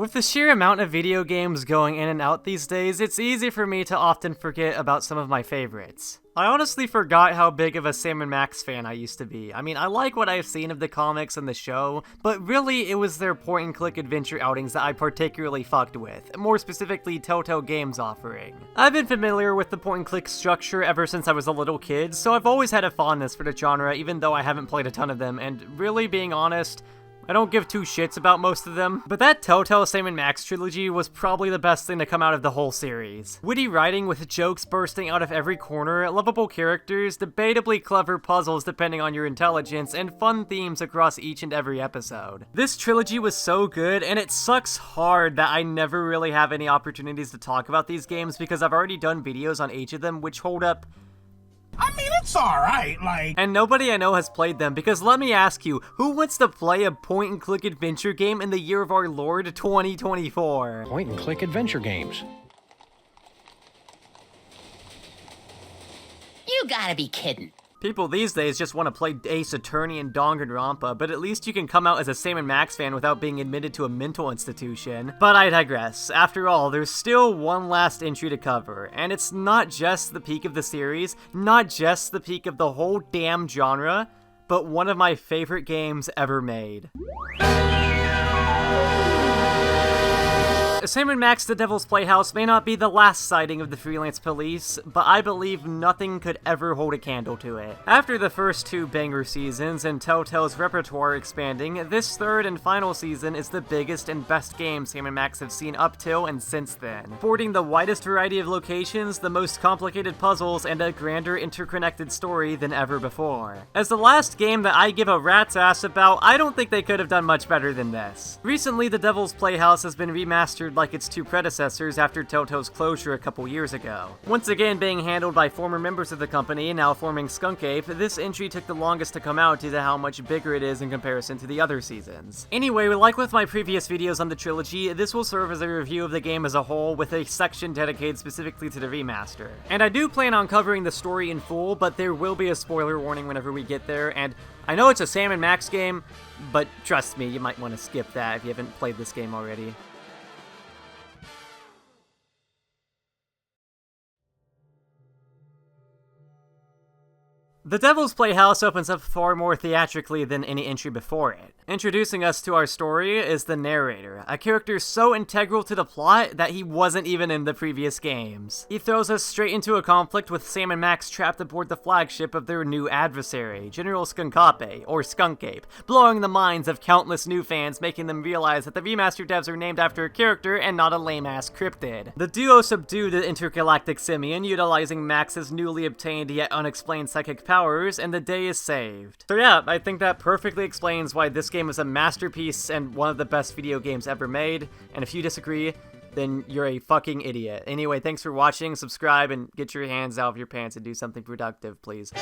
With the sheer amount of video games going in and out these days, it's easy for me to often forget about some of my favorites. I honestly forgot how big of a Sam and Max fan I used to be. I mean, I like what I've seen of the comics and the show, but really it was their point-and-click adventure outings that I particularly fucked with, more specifically Telltale Games' offering. I've been familiar with the point-and-click structure ever since I was a little kid, so I've always had a fondness for the genre even though I haven't played a ton of them, and really being honest, I don't give two shits about most of them, but that Telltale Sam and Max trilogy was probably the best thing to come out of the whole series. Witty writing with jokes bursting out of every corner, lovable characters, debatably clever puzzles depending on your intelligence, and fun themes across each and every episode. This trilogy was so good, and it sucks hard that I never really have any opportunities to talk about these games because I've already done videos on each of them which hold up. I mean, it's alright, like... And nobody I know has played them, because let me ask you, who wants to play a point-and-click adventure game in the year of our Lord 2024? Point-and-click adventure games. You gotta be kidding. People these days just want to play Ace Attorney and Danganronpa, but at least you can come out as a Sam and Max fan without being admitted to a mental institution. But I digress. After all, there's still one last entry to cover, and it's not just the peak of the series, not just the peak of the whole damn genre, but one of my favorite games ever made. Sam and Max The Devil's Playhouse may not be the last sighting of the freelance police, but I believe nothing could ever hold a candle to it. After the first two banger seasons and Telltale's repertoire expanding, this third and final season is the biggest and best game Sam and Max have seen up till and since then, affording the widest variety of locations, the most complicated puzzles, and a grander interconnected story than ever before. As the last game that I give a rat's ass about, I don't think they could have done much better than this. Recently, The Devil's Playhouse has been remastered like its two predecessors after Telltale's closure a couple years ago. Once again being handled by former members of the company, now forming Skunk Ape, this entry took the longest to come out due to how much bigger it is in comparison to the other seasons. Anyway, like with my previous videos on the trilogy, this will serve as a review of the game as a whole, with a section dedicated specifically to the remaster. And I do plan on covering the story in full, but there will be a spoiler warning whenever we get there, and I know it's a Sam and Max game, but trust me, you might want to skip that if you haven't played this game already. The Devil's Playhouse opens up far more theatrically than any entry before it. Introducing us to our story is the narrator, a character so integral to the plot that he wasn't even in the previous games. He throws us straight into a conflict with Sam and Max trapped aboard the flagship of their new adversary, General Skunkape, or Skunk Ape, blowing the minds of countless new fans, making them realize that the remaster devs are named after a character and not a lame-ass cryptid. The duo subdue the intergalactic simian, utilizing Max's newly obtained yet unexplained psychic powers, and the day is saved. So yeah, I think that perfectly explains why this game is a masterpiece and one of the best video games ever made, and if you disagree, then you're a fucking idiot. Anyway, thanks for watching, subscribe, and get your hands out of your pants and do something productive, please.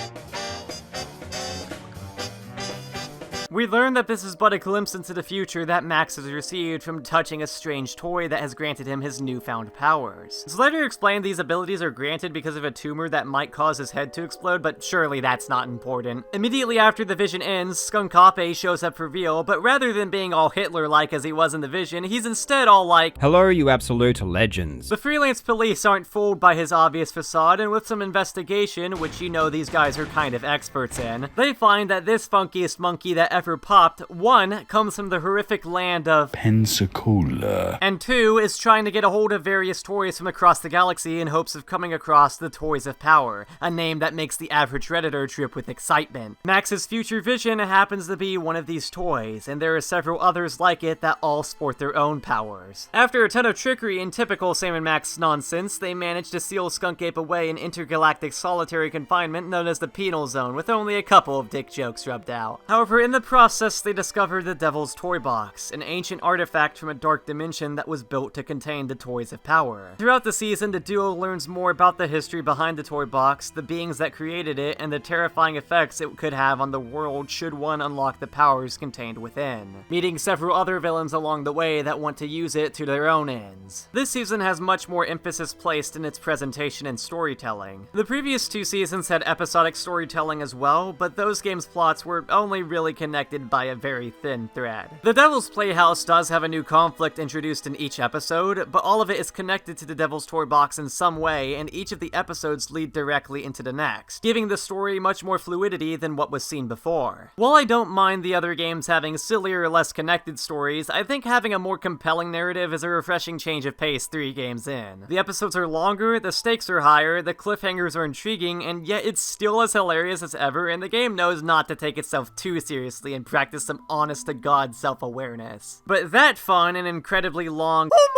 We learn that this is but a glimpse into the future that Max has received from touching a strange toy that has granted him his newfound powers. It's later explained these abilities are granted because of a tumor that might cause his head to explode, but surely that's not important. Immediately after the vision ends, Skunkape shows up for real, but rather than being all Hitler-like as he was in the vision, he's instead all like, "Hello, you absolute legends." The freelance police aren't fooled by his obvious facade, and with some investigation, which you know these guys are kind of experts in, they find that this funkiest monkey that ever popped, 1, comes from the horrific land of Pensacola, and 2, is trying to get a hold of various toys from across the galaxy in hopes of coming across the Toys of Power, a name that makes the average Redditor trip with excitement. Max's future vision happens to be one of these toys, and there are several others like it that all sport their own powers. After a ton of trickery and typical Sam & Max nonsense, they manage to seal Skunk Ape away in intergalactic solitary confinement known as the Penal Zone, with only a couple of dick jokes rubbed out. However, in the process, they discover the Devil's Toy Box, an ancient artifact from a dark dimension that was built to contain the Toys of Power. Throughout the season, the duo learns more about the history behind the toy box, the beings that created it, and the terrifying effects it could have on the world should one unlock the powers contained within, meeting several other villains along the way that want to use it to their own ends. This season has much more emphasis placed in its presentation and storytelling. The previous two seasons had episodic storytelling as well, but those games' plots were only really connected connected by a very thin thread. The Devil's Playhouse does have a new conflict introduced in each episode, but all of it is connected to the Devil's Toy Box in some way, and each of the episodes lead directly into the next, giving the story much more fluidity than what was seen before. While I don't mind the other games having sillier or less connected stories, I think having a more compelling narrative is a refreshing change of pace 3 games in. The episodes are longer, the stakes are higher, the cliffhangers are intriguing, and yet it's still as hilarious as ever, and the game knows not to take itself too seriously and practice some honest-to-God self-awareness. But that fun and incredibly long, oh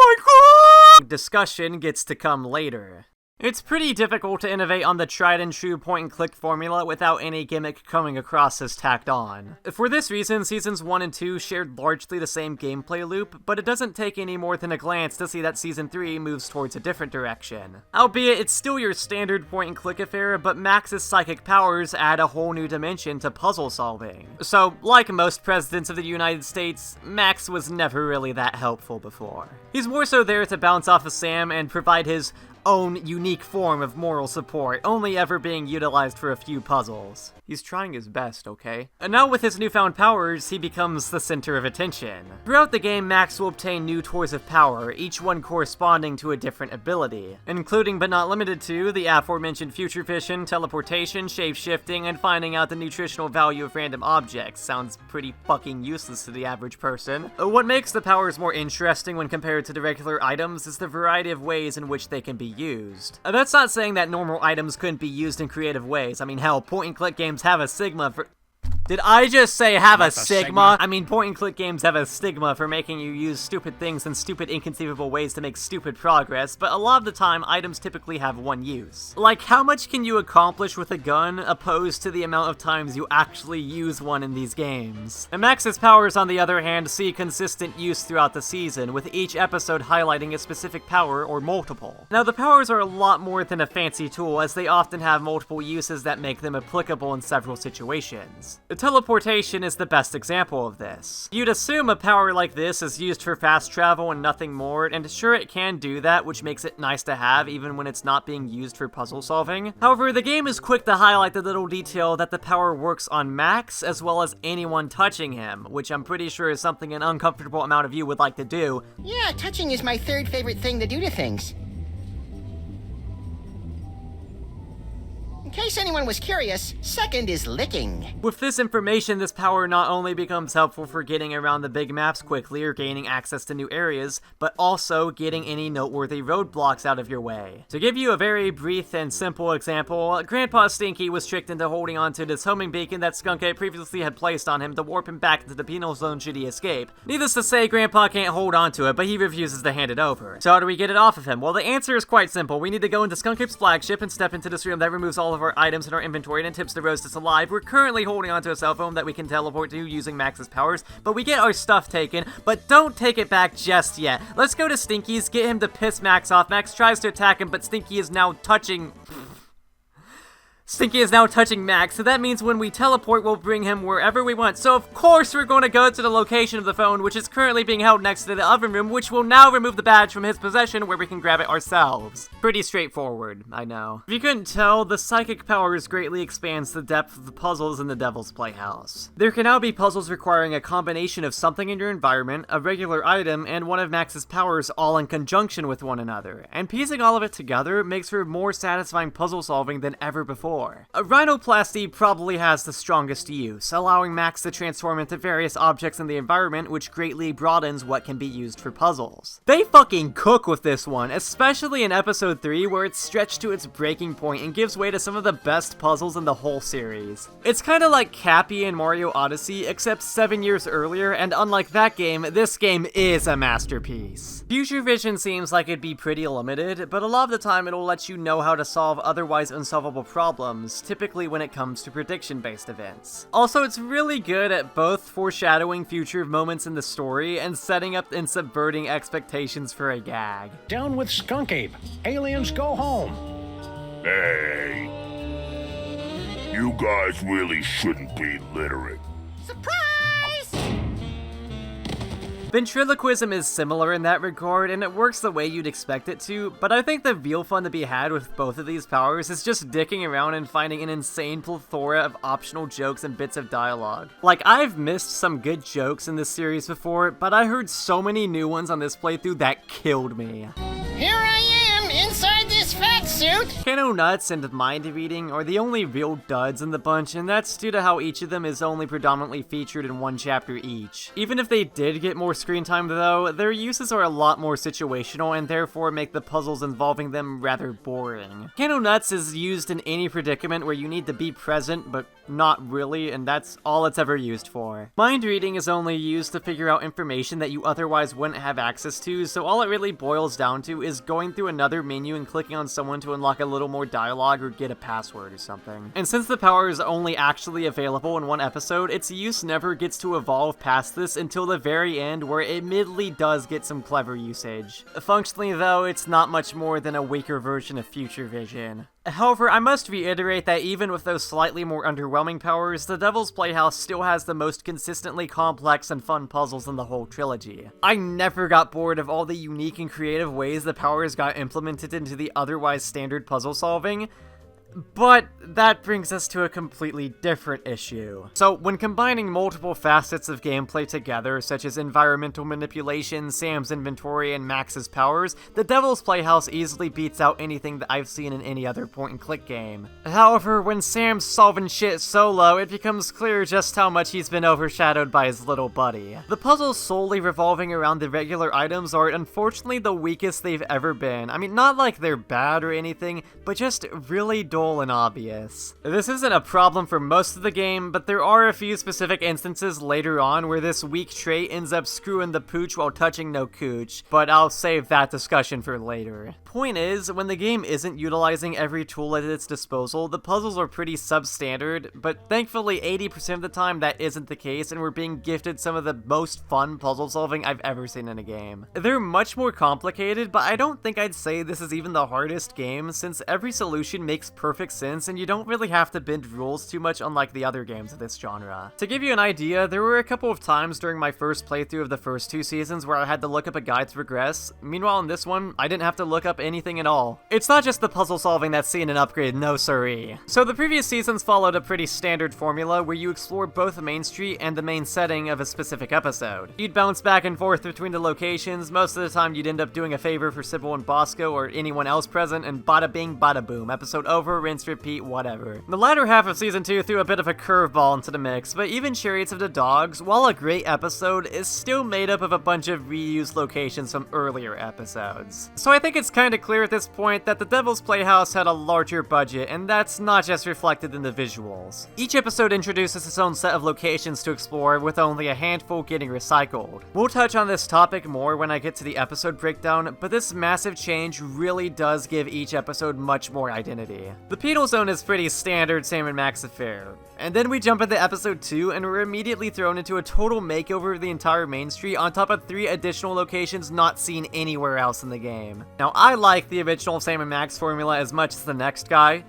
my god, discussion gets to come later. It's pretty difficult to innovate on the tried-and-true point-and-click formula without any gimmick coming across as tacked on. For this reason, Seasons 1 and 2 shared largely the same gameplay loop, but it doesn't take any more than a glance to see that Season 3 moves towards a different direction. Albeit, it's still your standard point-and-click affair, but Max's psychic powers add a whole new dimension to puzzle solving. So, like most presidents of the United States, Max was never really that helpful before. He's more so there to bounce off of Sam and provide his own unique form of moral support, only ever being utilized for a few puzzles. He's trying his best, okay? And now with his newfound powers, he becomes the center of attention. Throughout the game, Max will obtain new toys of power, each one corresponding to a different ability, including but not limited to the aforementioned future vision, teleportation, shape-shifting, and finding out the nutritional value of random objects. Sounds pretty fucking useless to the average person. What makes the powers more interesting when compared to the regular items is the variety of ways in which they can be used. That's not saying that normal items couldn't be used in creative ways. I mean, hell, point-and-click games have a sigma for— Did I just say have a sigma? I mean, point-and-click games have a stigma for making you use stupid things in stupid, inconceivable ways to make stupid progress, but a lot of the time, items typically have one use. Like, how much can you accomplish with a gun, opposed to the amount of times you actually use one in these games? And Max's powers, on the other hand, see consistent use throughout the season, with each episode highlighting a specific power or multiple. Now, the powers are a lot more than a fancy tool, as they often have multiple uses that make them applicable in several situations. Teleportation is the best example of this. You'd assume a power like this is used for fast travel and nothing more, and sure it can do that, which makes it nice to have even when it's not being used for puzzle solving. However, the game is quick to highlight the little detail that the power works on Max as well as anyone touching him, which I'm pretty sure is something an uncomfortable amount of you would like to do. Yeah, touching is my third favorite thing to do to things. In case anyone was curious, second is licking. With this information, this power not only becomes helpful for getting around the big maps quickly or gaining access to new areas, but also getting any noteworthy roadblocks out of your way. To give you a very brief and simple example, Grandpa Stinky was tricked into holding onto this homing beacon that Skunk Ape previously had placed on him to warp him back into the Penal Zone should he escape. Needless to say, Grandpa can't hold onto it, but he refuses to hand it over. So how do we get it off of him? Well, the answer is quite simple. We need to go into Skunk Ape's flagship and step into this room that removes all of our items in our inventory and tips the roast us alive. We're currently holding onto a cell phone that we can teleport to using Max's powers, but we get our stuff taken, but don't take it back just yet. Let's go to Stinky's, get him to piss Max off. Max tries to attack him, but Stinky is now touching Max, so that means when we teleport, we'll bring him wherever we want. So of course we're going to go to the location of the phone, which is currently being held next to the oven room, which will now remove the badge from his possession where we can grab it ourselves. Pretty straightforward, I know. If you couldn't tell, the psychic powers greatly expands the depth of the puzzles in the Devil's Playhouse. There can now be puzzles requiring a combination of something in your environment, a regular item, and one of Max's powers all in conjunction with one another, and piecing all of it together makes for more satisfying puzzle solving than ever before. A rhinoplasty probably has the strongest use, allowing Max to transform into various objects in the environment, which greatly broadens what can be used for puzzles. They fucking cook with this one, especially in episode 3 where it's stretched to its breaking point and gives way to some of the best puzzles in the whole series. It's kinda like Cappy in Mario Odyssey, except 7 years earlier, and unlike that game, this game is a masterpiece. Future vision seems like it'd be pretty limited, but a lot of the time it'll let you know how to solve otherwise unsolvable problems, typically when it comes to prediction-based events. Also, it's really good at both foreshadowing future moments in the story and setting up and subverting expectations for a gag. Down with Skunk Ape. Aliens go home. Hey. You guys really shouldn't be littering. Surprise! Ventriloquism is similar in that regard, and it works the way you'd expect it to, but I think the real fun to be had with both of these powers is just dicking around and finding an insane plethora of optional jokes and bits of dialogue. Like, I've missed some good jokes in this series before, but I heard so many new ones on this playthrough that killed me. Here I am, inside this fat suit! Cano Nuts and Mind Reading are the only real duds in the bunch, and that's due to how each of them is only predominantly featured in one chapter each. Even if they did get more screen time though, their uses are a lot more situational and therefore make the puzzles involving them rather boring. Cano Nuts is used in any predicament where you need to be present, but not really, and that's all it's ever used for. Mind Reading is only used to figure out information that you otherwise wouldn't have access to, so all it really boils down to is going through another menu and clicking on someone to unlock a little more dialogue or get a password or something. And since the power is only actually available in one episode, its use never gets to evolve past this until the very end, where it admittedly does get some clever usage. Functionally though, it's not much more than a weaker version of Future Vision. However, I must reiterate that even with those slightly more underwhelming powers, the Devil's Playhouse still has the most consistently complex and fun puzzles in the whole trilogy. I never got bored of all the unique and creative ways the powers got implemented into the otherwise standard puzzle solving. But that brings us to a completely different issue. So, when combining multiple facets of gameplay together, such as environmental manipulation, Sam's inventory, and Max's powers, the Devil's Playhouse easily beats out anything that I've seen in any other point-and-click game. However, when Sam's solving shit solo, it becomes clear just how much he's been overshadowed by his little buddy. The puzzles solely revolving around the regular items are unfortunately the weakest they've ever been. I mean, not like they're bad or anything, but just really dull and obvious. This isn't a problem for most of the game, but there are a few specific instances later on where this weak trait ends up screwing the pooch while touching no cooch, but I'll save that discussion for later. Point is, when the game isn't utilizing every tool at its disposal, the puzzles are pretty substandard, but thankfully 80% of the time that isn't the case, and we're being gifted some of the most fun puzzle solving I've ever seen in a game. They're much more complicated, but I don't think I'd say this is even the hardest game, since every solution makes perfect sense, and you don't really have to bend rules too much unlike the other games of this genre. To give you an idea, there were a couple of times during my first playthrough of the first two seasons where I had to look up a guide to progress. Meanwhile, in this one, I didn't have to look up anything at all. It's not just the puzzle solving that's seen an upgrade, no siree. So the previous seasons followed a pretty standard formula where you explore both Main Street and the main setting of a specific episode. You'd bounce back and forth between the locations. Most of the time you'd end up doing a favor for Sybil and Bosco or anyone else present, and bada bing bada boom, episode over, rinse, repeat, whatever. The latter half of season 2 threw a bit of a curveball into the mix, but even Chariots of the Dogs, while a great episode, is still made up of a bunch of reused locations from earlier episodes. So I think it's kinda clear at this point that the Devil's Playhouse had a larger budget, and that's not just reflected in the visuals. Each episode introduces its own set of locations to explore, with only a handful getting recycled. We'll touch on this topic more when I get to the episode breakdown, but this massive change really does give each episode much more identity. The Penal Zone is pretty standard Sam and Max affair. And then we jump into episode 2 and we're immediately thrown into a total makeover of the entire Main Street on top of 3 additional locations not seen anywhere else in the game. Now, I like the original Sam and Max formula as much as the next guy,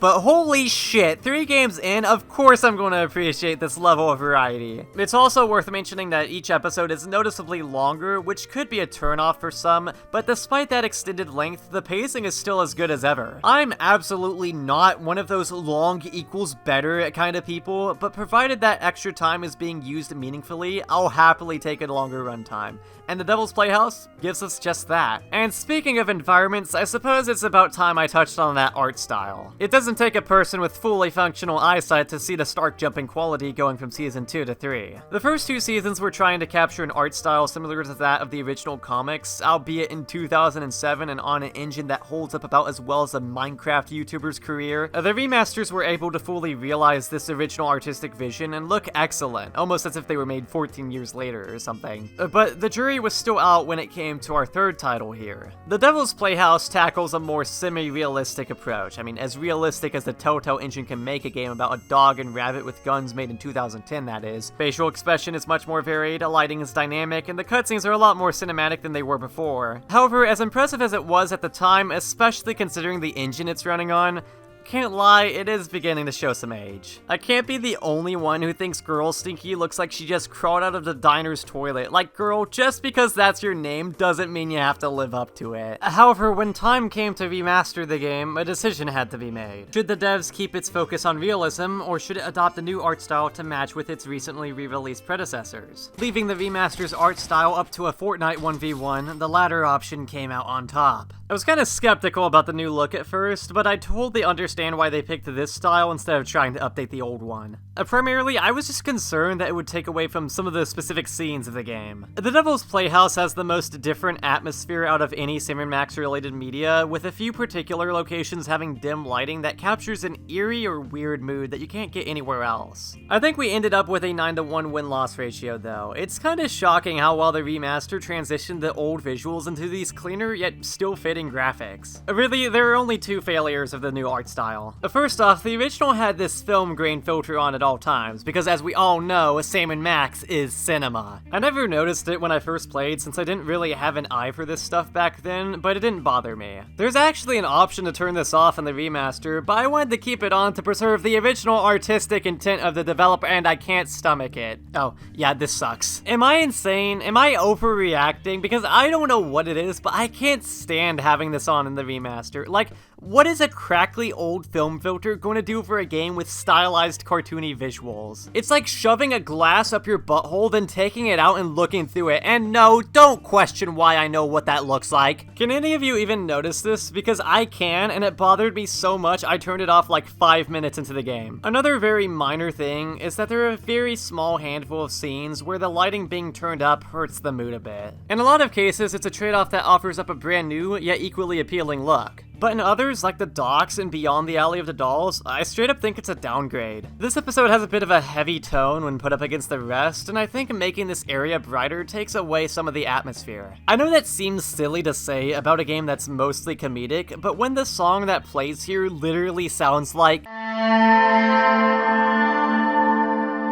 but holy shit, 3 games in, of course I'm going to appreciate this level of variety. It's also worth mentioning that each episode is noticeably longer, which could be a turnoff for some, but despite that extended length, the pacing is still as good as ever. I'm absolutely not one of those long equals better kind of people, but provided that extra time is being used meaningfully, I'll happily take a longer runtime. And the Devil's Playhouse gives us just that. And speaking of environments, I suppose it's about time I touched on that art style. It doesn't take a person with fully functional eyesight to see the stark jump in quality going from season 2 to 3. The first 2 seasons were trying to capture an art style similar to that of the original comics, albeit in 2007 and on an engine that holds up about as well as a Minecraft YouTuber's career. The remasters were able to fully realize this original artistic vision and look excellent, almost as if they were made 14 years later or something. But the jury was still out when it came to our third title here. The Devil's Playhouse tackles a more semi-realistic approach. I mean, as realistic as the Telltale engine can make a game about a dog and rabbit with guns made in 2010, that is. Facial expression is much more varied, lighting is dynamic, and the cutscenes are a lot more cinematic than they were before. However, as impressive as it was at the time, especially considering the engine it's running on, can't lie, it is beginning to show some age. I can't be the only one who thinks Girl Stinky looks like she just crawled out of the diner's toilet. Like, girl, just because that's your name doesn't mean you have to live up to it. However, when time came to remaster the game, a decision had to be made. Should the devs keep its focus on realism, or should it adopt a new art style to match with its recently re-released predecessors? Leaving the remaster's art style up to a Fortnite 1v1, the latter option came out on top. I was kinda skeptical about the new look at first, but I totally understand why they picked this style instead of trying to update the old one. Primarily, I was just concerned that it would take away from some of the specific scenes of the game. The Devil's Playhouse has the most different atmosphere out of any Sammun-Mak's related media, with a few particular locations having dim lighting that captures an eerie or weird mood that you can't get anywhere else. I think we ended up with a 9-to-1 win-loss ratio though. It's kinda shocking how well the remaster transitioned the old visuals into these cleaner yet still fitting graphics. Really, there are only two failures of the new art style. First off, the original had this film grain filter on at all times, because as we all know, Sammun-Mak's is cinema. I never noticed it when I first played since I didn't really have an eye for this stuff back then, but it didn't bother me. There's actually an option to turn this off in the remaster, but I wanted to keep it on to preserve the original artistic intent of the developer, and I can't stomach it. Oh, yeah, this sucks. Am I insane? Am I overreacting? Because I don't know what it is, but I can't stand having this on in the remaster. Like, what is a crackly old film filter going to do for a game with stylized cartoony visuals? It's like shoving a glass up your butthole, then taking it out and looking through it. And no, don't question why I know what that looks like. Can any of you even notice this? Because I can, and it bothered me so much I turned it off like 5 minutes into the game. Another very minor thing is that there are a very small handful of scenes where the lighting being turned up hurts the mood a bit. In a lot of cases, it's a trade-off that offers up a brand new, yet equally appealing look. But in others, like the docks and Beyond the Alley of the Dolls, I straight up think it's a downgrade. This episode has a bit of a heavy tone when put up against the rest, and I think making this area brighter takes away some of the atmosphere. I know that seems silly to say about a game that's mostly comedic, but when the song that plays here literally sounds like...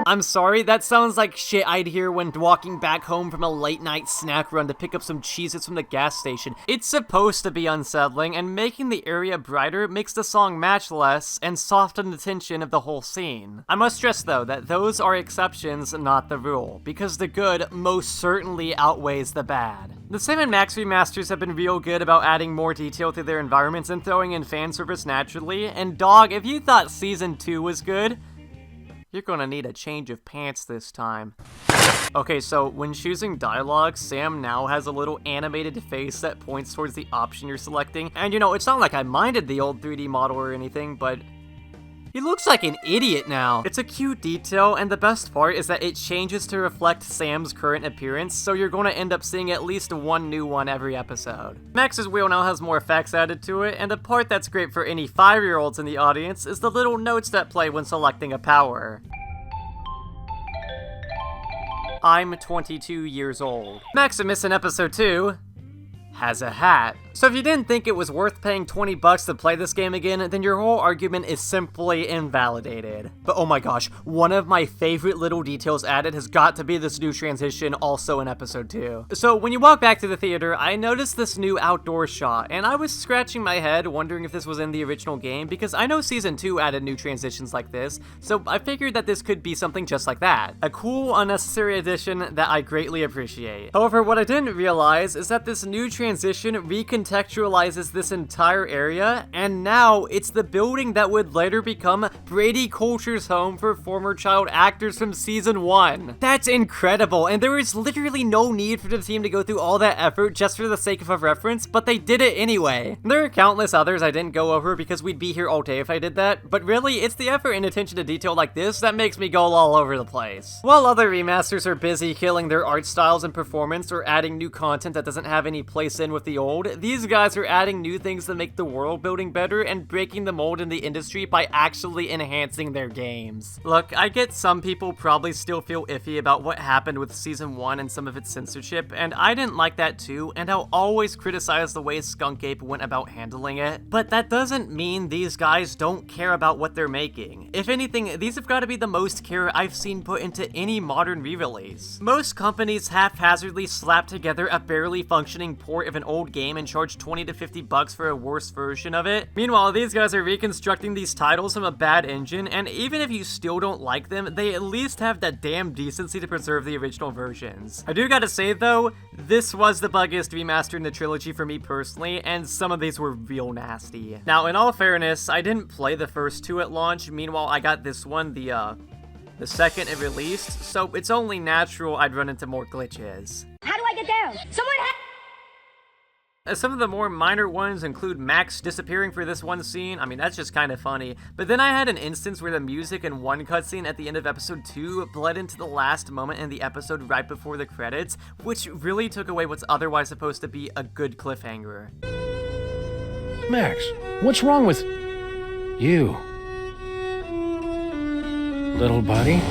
I'm sorry, that sounds like shit I'd hear when walking back home from a late night snack run to pick up some Cheez-Its from the gas station. It's supposed to be unsettling, and making the area brighter makes the song match less and soften the tension of the whole scene. I must stress though that those are exceptions, not the rule, because the good most certainly outweighs the bad. The Sammun-Mak's remasters have been real good about adding more detail to their environments and throwing in fan service naturally, and dog, if you thought Season 2 was good, you're gonna need a change of pants this time. Okay, so when choosing dialogue, Sam now has a little animated face that points towards the option you're selecting. And you know, it's not like I minded the old 3D model or anything, but he looks like an idiot now. It's a cute detail, and the best part is that it changes to reflect Sam's current appearance, so you're going to end up seeing at least one new one every episode. Max's wheel now has more effects added to it, and the part that's great for any 5-year-olds in the audience is the little notes that play when selecting a power. I'm 22 years old. Maximus in episode 2 has a hat. So if you didn't think it was worth paying $20 to play this game again, then your whole argument is simply invalidated. But oh my gosh, one of my favorite little details added has got to be this new transition also in episode 2. So when you walk back to the theater, I noticed this new outdoor shot, and I was scratching my head wondering if this was in the original game, because I know Season 2 added new transitions like this, so I figured that this could be something just like that. A cool, unnecessary addition that I greatly appreciate. However, what I didn't realize is that this new transition recontextualizes this entire area, and now it's the building that would later become Brady Culture's home for former child actors from Season 1. That's incredible, and there is literally no need for the team to go through all that effort just for the sake of a reference, but they did it anyway. There are countless others I didn't go over because we'd be here all day if I did that, but really, it's the effort and attention to detail like this that makes me go all over the place. While other remasters are busy killing their art styles and performance or adding new content that doesn't have any place in with the old, these guys are adding new things that make the world building better and breaking the mold in the industry by actually enhancing their games. Look, I get some people probably still feel iffy about what happened with Season 1 and some of its censorship, and I didn't like that too, and I'll always criticize the way Skunk Ape went about handling it, but that doesn't mean these guys don't care about what they're making. If anything, these have got to be the most care I've seen put into any modern re-release. Most companies haphazardly slap together a barely functioning port of an old game and charge 20 to 50 bucks for a worse version of it. Meanwhile, these guys are reconstructing these titles from a bad engine, and even if you still don't like them, they at least have that damn decency to preserve the original versions. I do gotta say though, this was the buggiest remaster in the trilogy for me personally, and some of these were real nasty. Now, in all fairness, I didn't play the first two at launch. Meanwhile, I got this one, the second it released, so it's only natural I'd run into more glitches. How do I get down? Someone Some of the more minor ones include Max disappearing for this one scene. I mean, that's just kind of funny. But then I had an instance where the music in one cutscene at the end of episode 2 bled into the last moment in the episode right before the credits, which really took away what's otherwise supposed to be a good cliffhanger. Max, what's wrong with you? Little buddy?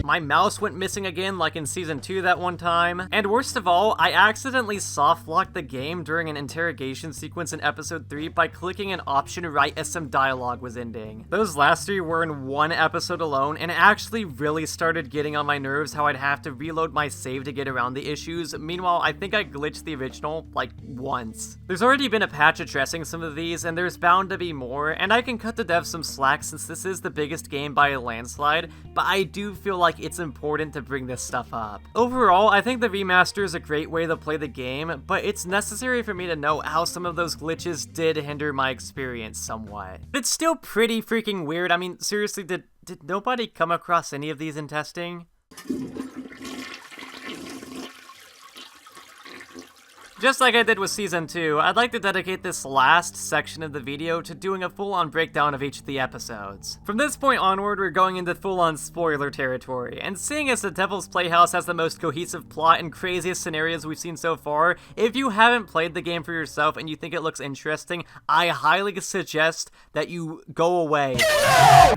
My mouse went missing again like in Season 2 that one time. And worst of all, I accidentally soft-locked the game during an interrogation sequence in Episode 3 by clicking an option right as some dialogue was ending. Those last three were in one episode alone, and it actually really started getting on my nerves how I'd have to reload my save to get around the issues. Meanwhile, I think I glitched the original, like, once. There's already been a patch addressing some of these, and there's bound to be more, and I can cut the devs some slack since this is the biggest game by a landslide, but I do feel like it's important to bring this stuff up. Overall, I think the remaster is a great way to play the game, but it's necessary for me to know how some of those glitches did hinder my experience somewhat. It's still pretty freaking weird. I mean, seriously, did nobody come across any of these in testing? Just like I did with Season 2, I'd like to dedicate this last section of the video to doing a full-on breakdown of each of the episodes. From this point onward, we're going into full-on spoiler territory, and seeing as The Devil's Playhouse has the most cohesive plot and craziest scenarios we've seen so far, if you haven't played the game for yourself and you think it looks interesting, I highly suggest that you go away.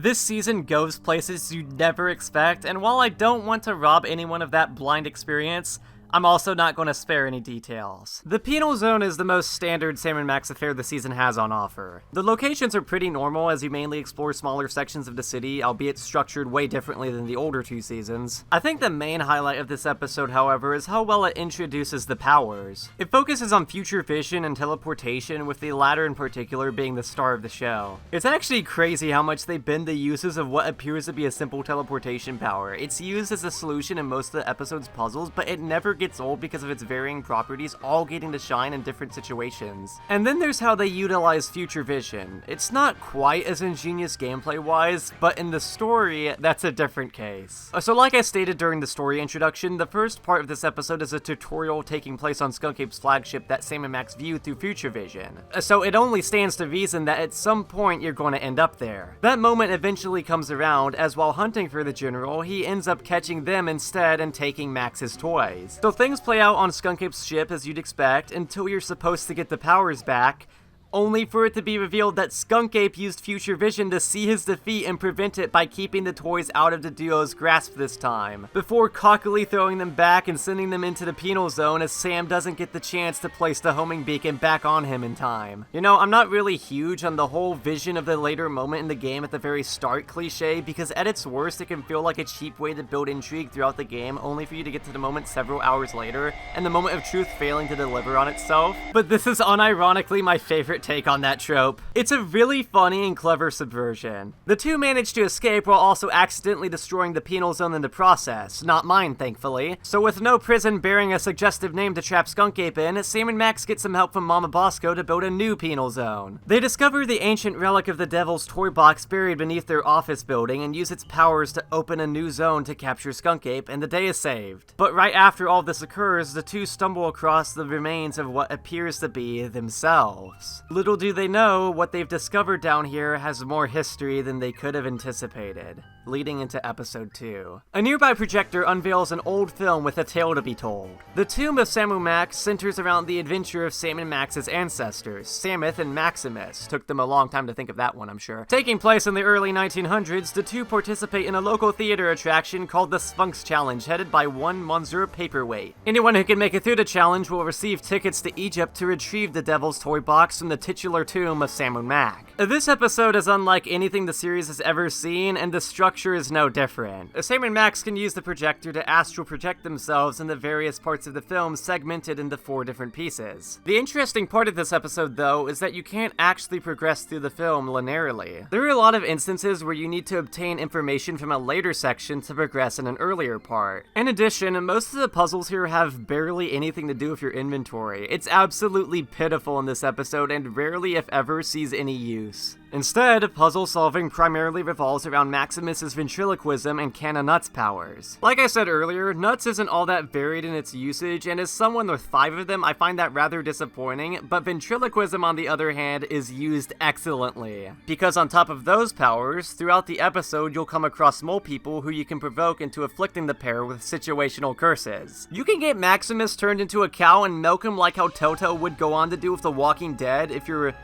This season goes places you'd never expect, and while I don't want to rob anyone of that blind experience, I'm also not going to spare any details. The Penal Zone is the most standard Sammun-Mak's affair the season has on offer. The locations are pretty normal as you mainly explore smaller sections of the city, albeit structured way differently than the older two seasons. I think the main highlight of this episode, however, is how well it introduces the powers. It focuses on future vision and teleportation, with the latter in particular being the star of the show. It's actually crazy how much they bend the uses of what appears to be a simple teleportation power. It's used as a solution in most of the episode's puzzles, but it never gets old because of its varying properties all getting to shine in different situations. And then there's how they utilize future vision. It's not quite as ingenious gameplay-wise, but in the story, that's a different case. So like I stated during the story introduction, the first part of this episode is a tutorial taking place on Skunk Ape's flagship that Sam and Max view through future vision. So it only stands to reason that at some point you're going to end up there. That moment eventually comes around, as while hunting for the general, he ends up catching them instead and taking Max's toys. So things play out on Skunk Ape's ship as you'd expect until you're supposed to get the powers back, only for it to be revealed that Skunk Ape used future vision to see his defeat and prevent it by keeping the toys out of the duo's grasp this time, before cockily throwing them back and sending them into the Penal Zone as Sam doesn't get the chance to place the homing beacon back on him in time. You know, I'm not really huge on the whole vision of the later moment in the game at the very start cliche, because at its worst it can feel like a cheap way to build intrigue throughout the game, only for you to get to the moment several hours later, and the moment of truth failing to deliver on itself. But this is unironically my favorite take on that trope. It's a really funny and clever subversion. The two manage to escape while also accidentally destroying the Penal Zone in the process. Not mine, thankfully. So with no prison bearing a suggestive name to trap Skunk Ape in, Sam and Max get some help from Mama Bosco to build a new Penal Zone. They discover the ancient relic of the Devil's toy box buried beneath their office building and use its powers to open a new zone to capture Skunk Ape, and the day is saved. But right after all this occurs, the two stumble across the remains of what appears to be themselves. Little do they know, what they've discovered down here has more history than they could have anticipated, leading into episode 2. A nearby projector unveils an old film with a tale to be told. The Tomb of Sammun-Mak centers around the adventure of Sam and Max's ancestors, Samuth and Maximus. Took them a long time to think of that one, I'm sure. Taking place in the early 1900s, the two participate in a local theater attraction called the Sphinx Challenge, headed by one Monsieur Paperweight. Anyone who can make it through the challenge will receive tickets to Egypt to retrieve the Devil's toy box from the the titular Tomb of Sammun-Mak. This episode is unlike anything the series has ever seen, and the structure is no different. Sammun-Maks can use the projector to astral project themselves in the various parts of the film segmented into 4 different pieces. The interesting part of this episode, though, is that you can't actually progress through the film linearly. There are a lot of instances where you need to obtain information from a later section to progress in an earlier part. In addition, most of the puzzles here have barely anything to do with your inventory. It's absolutely pitiful in this episode and rarely, if ever, sees any use. Instead, puzzle solving primarily revolves around Maximus's ventriloquism and Canna Nut's powers. Like I said earlier, Nuts isn't all that varied in its usage, and as someone with 5 of them, I find that rather disappointing, but ventriloquism on the other hand is used excellently. Because on top of those powers, throughout the episode you'll come across mole people who you can provoke into afflicting the pair with situational curses. You can get Maximus turned into a cow and milk him like how Telltale would go on to do with The Walking Dead if you're a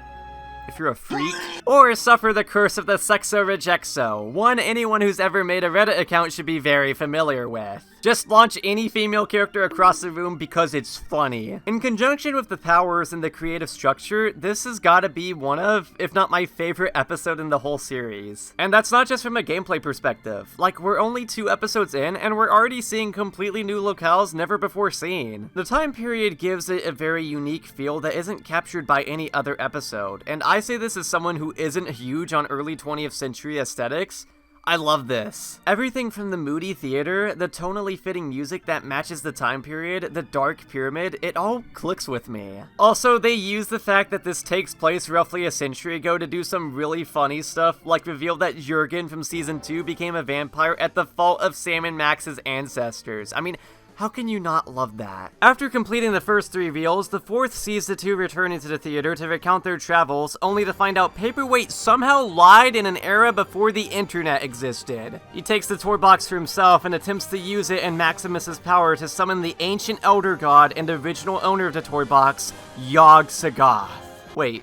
freak, or suffer the curse of the Sexo Rejexo, one anyone who's ever made a Reddit account should be very familiar with. Just launch any female character across the room because it's funny. In conjunction with the powers and the creative structure, this has gotta be one of, if not my favorite episode in the whole series. And that's not just from a gameplay perspective. Like, we're only 2 episodes in, and we're already seeing completely new locales never before seen. The time period gives it a very unique feel that isn't captured by any other episode, and I say this as someone who isn't huge on early 20th century aesthetics. I love this. Everything from the moody theater, the tonally fitting music that matches the time period, the dark pyramid, it all clicks with me. Also, they use the fact that this takes place roughly a century ago to do some really funny stuff, like reveal that Jurgen from season 2 became a vampire at the fault of Sammun-Mak's ancestors. I mean, how can you not love that? After completing the first 3 reveals, the 4th sees the 2 return into the theater to recount their travels, only to find out Paperweight somehow lied in an era before the internet existed. He takes the toy box for himself and attempts to use it and Maximus's power to summon the ancient elder god and original owner of the toy box, Yog-Sothoth. Wait,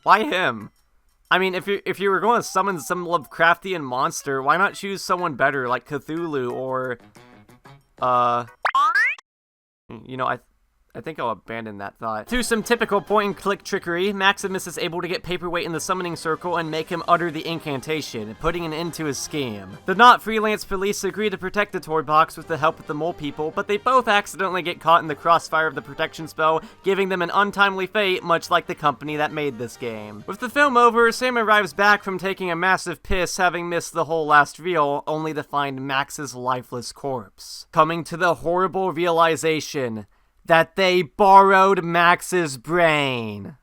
why him? I mean, if you were going to summon some Lovecraftian monster, why not choose someone better like Cthulhu or you know, I think I'll abandon that thought. Through some typical point-and-click trickery, Maximus is able to get Paperweight in the summoning circle and make him utter the incantation, putting an end to his scheme. The not freelance police agree to protect the toy box with the help of the mole people, but they both accidentally get caught in the crossfire of the protection spell, giving them an untimely fate, much like the company that made this game. With the film over, Sam arrives back from taking a massive piss, having missed the whole last reel, only to find Max's lifeless corpse. Coming to the horrible realization that they borrowed Max's brain.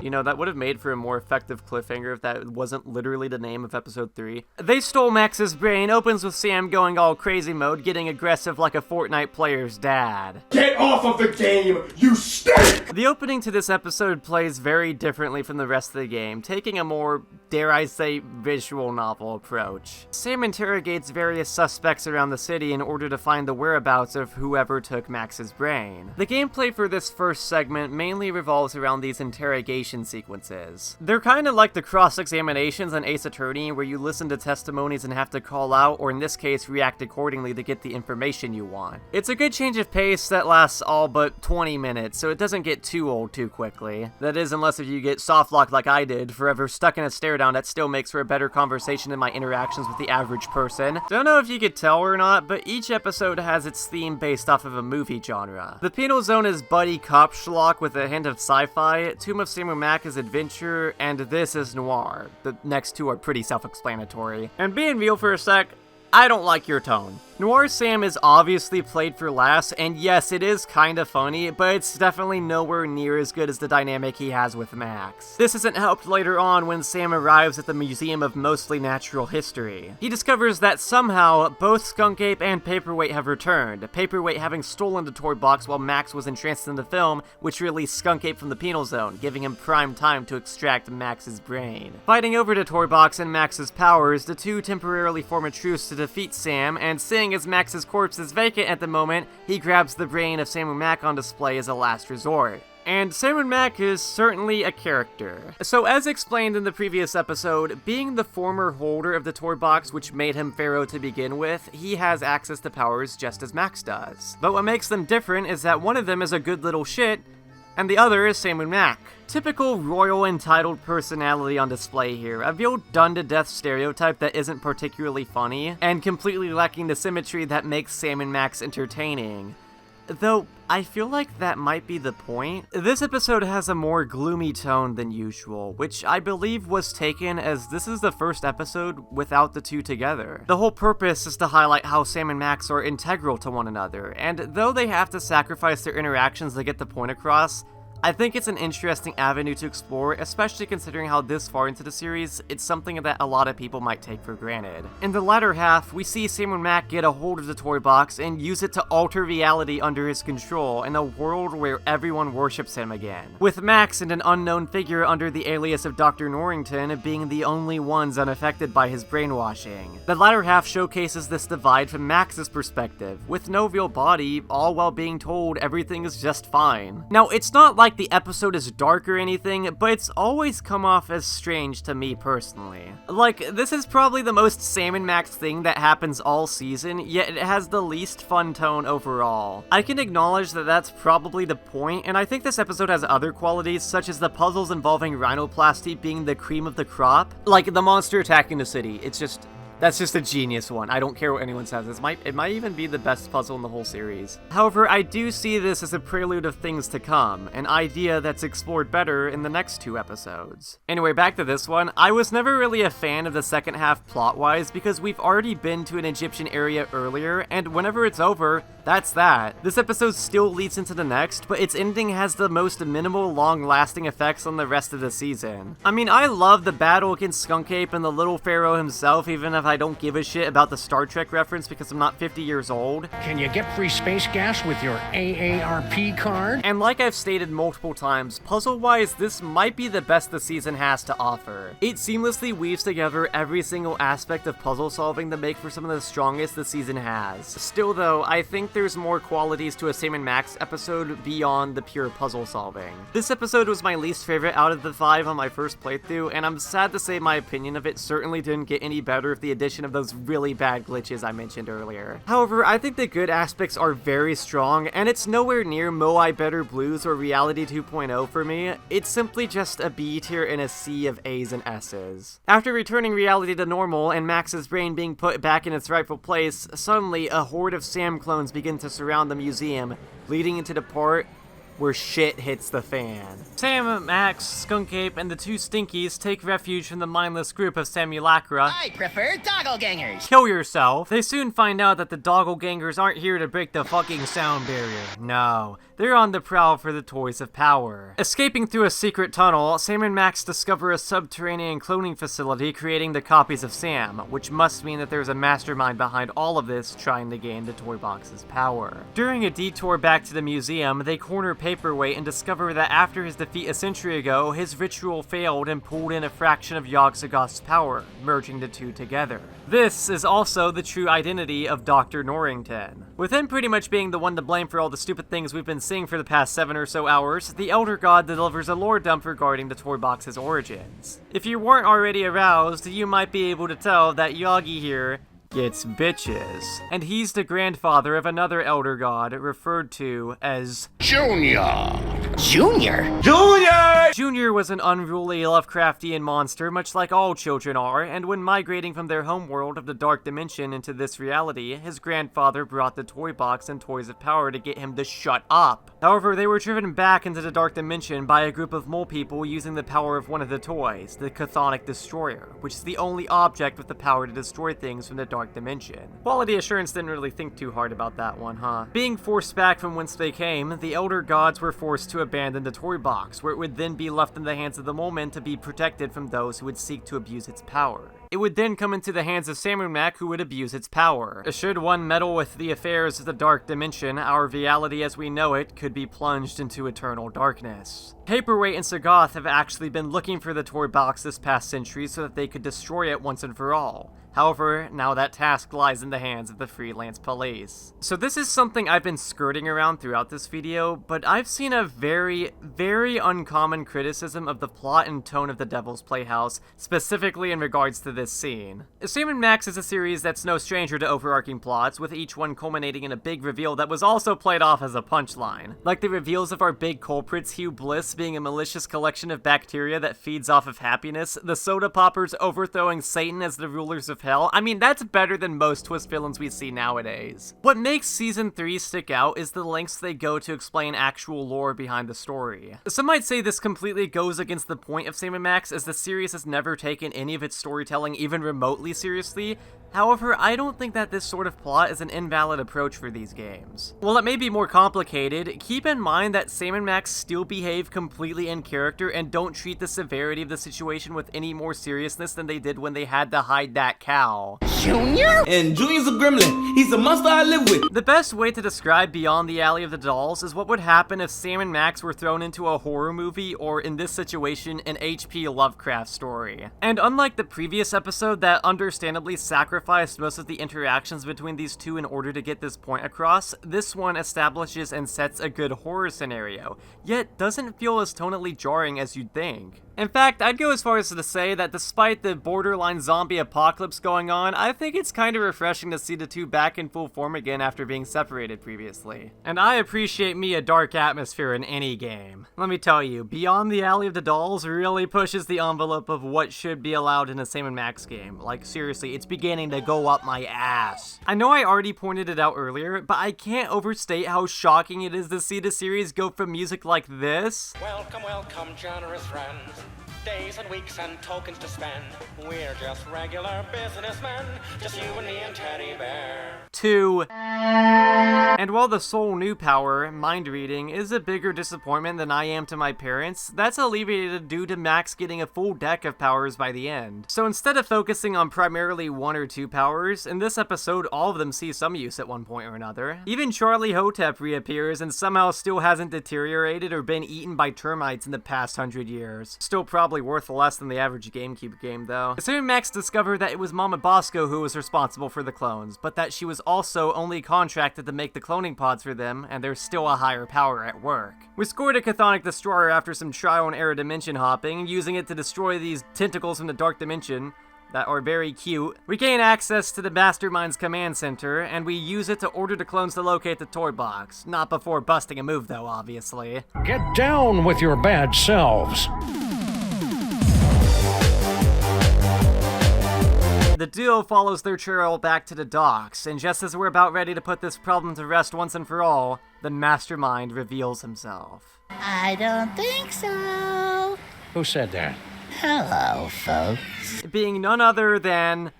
You know, that would have made for a more effective cliffhanger if that wasn't literally the name of episode 3. They stole Max's brain, opens with Sam going all crazy mode, getting aggressive like a Fortnite player's dad. Get off of the game, you stink! The opening to this episode plays very differently from the rest of the game, taking a more, dare I say, visual novel approach. Sam interrogates various suspects around the city in order to find the whereabouts of whoever took Max's brain. The gameplay for this first segment mainly revolves around these interrogation sequences. They're kinda like the cross-examinations on Ace Attorney, where you listen to testimonies and have to call out, or in this case, react accordingly to get the information you want. It's a good change of pace that lasts all but 20 minutes, so it doesn't get too old too quickly. That is, unless if you get softlocked like I did, forever stuck in a stare down that still makes for a better conversation in my interactions with the average person. Don't know if you could tell or not, but each episode has its theme based off of a movie genre. The Penal Zone is buddy cop schlock with a hint of sci-fi, Tomb of Sammun-Mak is adventure, and this is noir. The next 2 are pretty self-explanatory. And being real for a sec, I don't like your tone. Noir Sam is obviously played for laughs, and yes, it is kinda funny, but it's definitely nowhere near as good as the dynamic he has with Max. This isn't helped later on when Sam arrives at the Museum of Mostly Natural History. He discovers that somehow, both Skunk Ape and Paperweight have returned, Paperweight having stolen the toy box while Max was entranced in the film, which released Skunk Ape from the Penal Zone, giving him prime time to extract Max's brain. Fighting over the toy box and Max's powers, the 2 temporarily form a truce to defeat Sam, and seeing as Max's corpse is vacant at the moment, he grabs the brain of Sammun-Mak on display as a last resort. And Sammun-Mak is certainly a character. So as explained in the previous episode, being the former holder of the toy box which made him Pharaoh to begin with, he has access to powers just as Max does. But what makes them different is that one of them is a good little shit, and the other is Sammun-Mak. Typical royal entitled personality on display here, a real done-to-death stereotype that isn't particularly funny, and completely lacking the symmetry that makes Sammun-Mak's entertaining. Though, I feel like that might be the point. This episode has a more gloomy tone than usual, which I believe was taken as this is the first episode without the two together. The whole purpose is to highlight how Sam and Max are integral to one another, and though they have to sacrifice their interactions to get the point across, I think it's an interesting avenue to explore, especially considering how this far into the series, it's something that a lot of people might take for granted. In the latter half, we see Sammun-Mak get a hold of the toy box and use it to alter reality under his control in a world where everyone worships him again, with Max and an unknown figure under the alias of Dr. Norrington being the only ones unaffected by his brainwashing. The latter half showcases this divide from Max's perspective, with no real body, all while being told everything is just fine. Now, it's not like the episode is dark or anything, but it's always come off as strange to me personally. Like, this is probably the most Sammun-Mak thing that happens all season, yet it has the least fun tone overall. I can acknowledge that that's probably the point, and I think this episode has other qualities, such as the puzzles involving rhinoplasty being the cream of the crop. Like, the monster attacking the city, that's just a genius one. I don't care what anyone says. It might even be the best puzzle in the whole series. However, I do see this as a prelude of things to come, an idea that's explored better in the next two episodes. Anyway, back to this one. I was never really a fan of the second half plot-wise because we've already been to an Egyptian area earlier, and whenever it's over, that's that. This episode still leads into the next, but its ending has the most minimal long-lasting effects on the rest of the season. I mean, I love the battle against Skunk Ape and the little pharaoh himself, even if I don't give a shit about the Star Trek reference because I'm not 50 years old. Can you get free space gas with your AARP card? And like I've stated multiple times, puzzle-wise, this might be the best the season has to offer. It seamlessly weaves together every single aspect of puzzle solving to make for some of the strongest the season has. Still though, I think there's more qualities to a Sammun-Mak episode beyond the pure puzzle solving. This episode was my least favorite out of the 5 on my first playthrough, and I'm sad to say my opinion of it certainly didn't get any better with the addition of those really bad glitches I mentioned earlier. However, I think the good aspects are very strong, and it's nowhere near Moai Better Blues or Reality 2.0 for me. It's simply just a B tier in a sea of A's and S's. After returning reality to normal and Max's brain being put back in its rightful place, suddenly a horde of Sam clones begin to surround the museum, leading into the part where shit hits the fan. Sam, Max, Skunk Ape, and the two Stinkies take refuge from the mindless group of Simulacra. I prefer doppelgangers. Kill yourself. They soon find out that the doppelgangers aren't here to break the fucking sound barrier. No, they're on the prowl for the Toys of Power. Escaping through a secret tunnel, Sam and Max discover a subterranean cloning facility creating the copies of Sam, which must mean that there's a mastermind behind all of this trying to gain the toy box's power. During a detour back to the museum, they corner Paperweight and discover that after his defeat a century ago, his ritual failed and pulled in a fraction of Yogg-Sagoth's power, merging the two together. This is also the true identity of Dr. Norrington. With him pretty much being the one to blame for all the stupid things we've been seeing for the past 7 or so hours, the Elder God delivers a lore dump regarding the toy box's origins. If you weren't already aroused, you might be able to tell that Yagi here gets bitches. And he's the grandfather of another Elder God referred to as Junior! Junior? Junior was an unruly Lovecraftian monster, much like all children are, and when migrating from their homeworld of the Dark Dimension into this reality, his grandfather brought the toy box and Toys of Power to get him to shut up. However, they were driven back into the Dark Dimension by a group of mole people using the power of one of the toys, the Chthonic Destroyer, which is the only object with the power to destroy things from the Dark Dimension. Quality Assurance didn't really think too hard about that one, huh? Being forced back from whence they came, the Elder Gods were forced to abandon the toy box, where it would then be left in the hands of the mole men to be protected from those who would seek to abuse its power. It would then come into the hands of Sammun-Mak, who would abuse its power. Should one meddle with the affairs of the Dark Dimension, our reality as we know it could be plunged into eternal darkness. Paperweight and Sagoth have actually been looking for the toy box this past century so that they could destroy it once and for all. However, now that task lies in the hands of the freelance police. So this is something I've been skirting around throughout this video, but I've seen a very, very uncommon criticism of the plot and tone of The Devil's Playhouse, specifically in regards to this scene. Sammun-Mak is a series that's no stranger to overarching plots, with each one culminating in a big reveal that was also played off as a punchline. Like the reveals of our big culprits Hugh Bliss being a malicious collection of bacteria that feeds off of happiness, the soda poppers overthrowing Satan as the rulers of hell. I mean, that's better than most twist villains we see nowadays. What makes Season 3 stick out is the lengths they go to explain actual lore behind the story. Some might say this completely goes against the point of Sammun-Mak, as the series has never taken any of its storytelling even remotely seriously. However, I don't think that this sort of plot is an invalid approach for these games. While it may be more complicated, keep in mind that Sammun-Mak still behave completely in character and don't treat the severity of the situation with any more seriousness than they did when they had to hide that cow. Junior? And Junior's a gremlin. He's a monster I live with. The best way to describe Beyond the Alley of the Dolls is what would happen if Sammun-Mak were thrown into a horror movie, or in this situation, an H.P. Lovecraft story. And unlike the previous episode that understandably sacrificed most of the interactions between these two in order to get this point across, this one establishes and sets a good horror scenario, yet doesn't feel as tonally jarring as you'd think. In fact, I'd go as far as to say that despite the borderline zombie apocalypse going on, I think it's kind of refreshing to see the two back in full form again after being separated previously. And I appreciate me a dark atmosphere in any game. Let me tell you, Beyond the Alley of the Dolls really pushes the envelope of what should be allowed in a Sammun-Mak game. Like, seriously, it's beginning to go up my ass. I know I already pointed it out earlier, but I can't overstate how shocking it is to see the series go from music like this. Welcome, welcome, generous friends. Days and weeks and tokens to spend. We're just regular businessmen. Just you and me and Teddy Bear. And while the sole new power, mind reading, is a bigger disappointment than I am to my parents, that's alleviated due to Max getting a full deck of powers by the end. So instead of focusing on primarily one or two powers, in this episode all of them see some use at one point or another. Even Charlie Hotep reappears and somehow still hasn't deteriorated or been eaten by termites in the past 100 years. Still probably worth less than the average GameCube game though. Sammun-Mak discovered that it was Mama Bosco who was responsible for the clones, but that she was also only contracted to make the cloning pods for them, and there's still a higher power at work. We scored a Chthonic Destroyer after some trial and error dimension hopping, using it to destroy these tentacles from the Dark Dimension that are very cute. We gain access to the Mastermind's command center, and we use it to order the clones to locate the toy box. Not before busting a move though, obviously. Get down with your bad selves. The duo follows their trail back to the docks, and just as we're about ready to put this problem to rest once and for all, the Mastermind reveals himself. I don't think so. Who said that? Hello, folks. Being none other than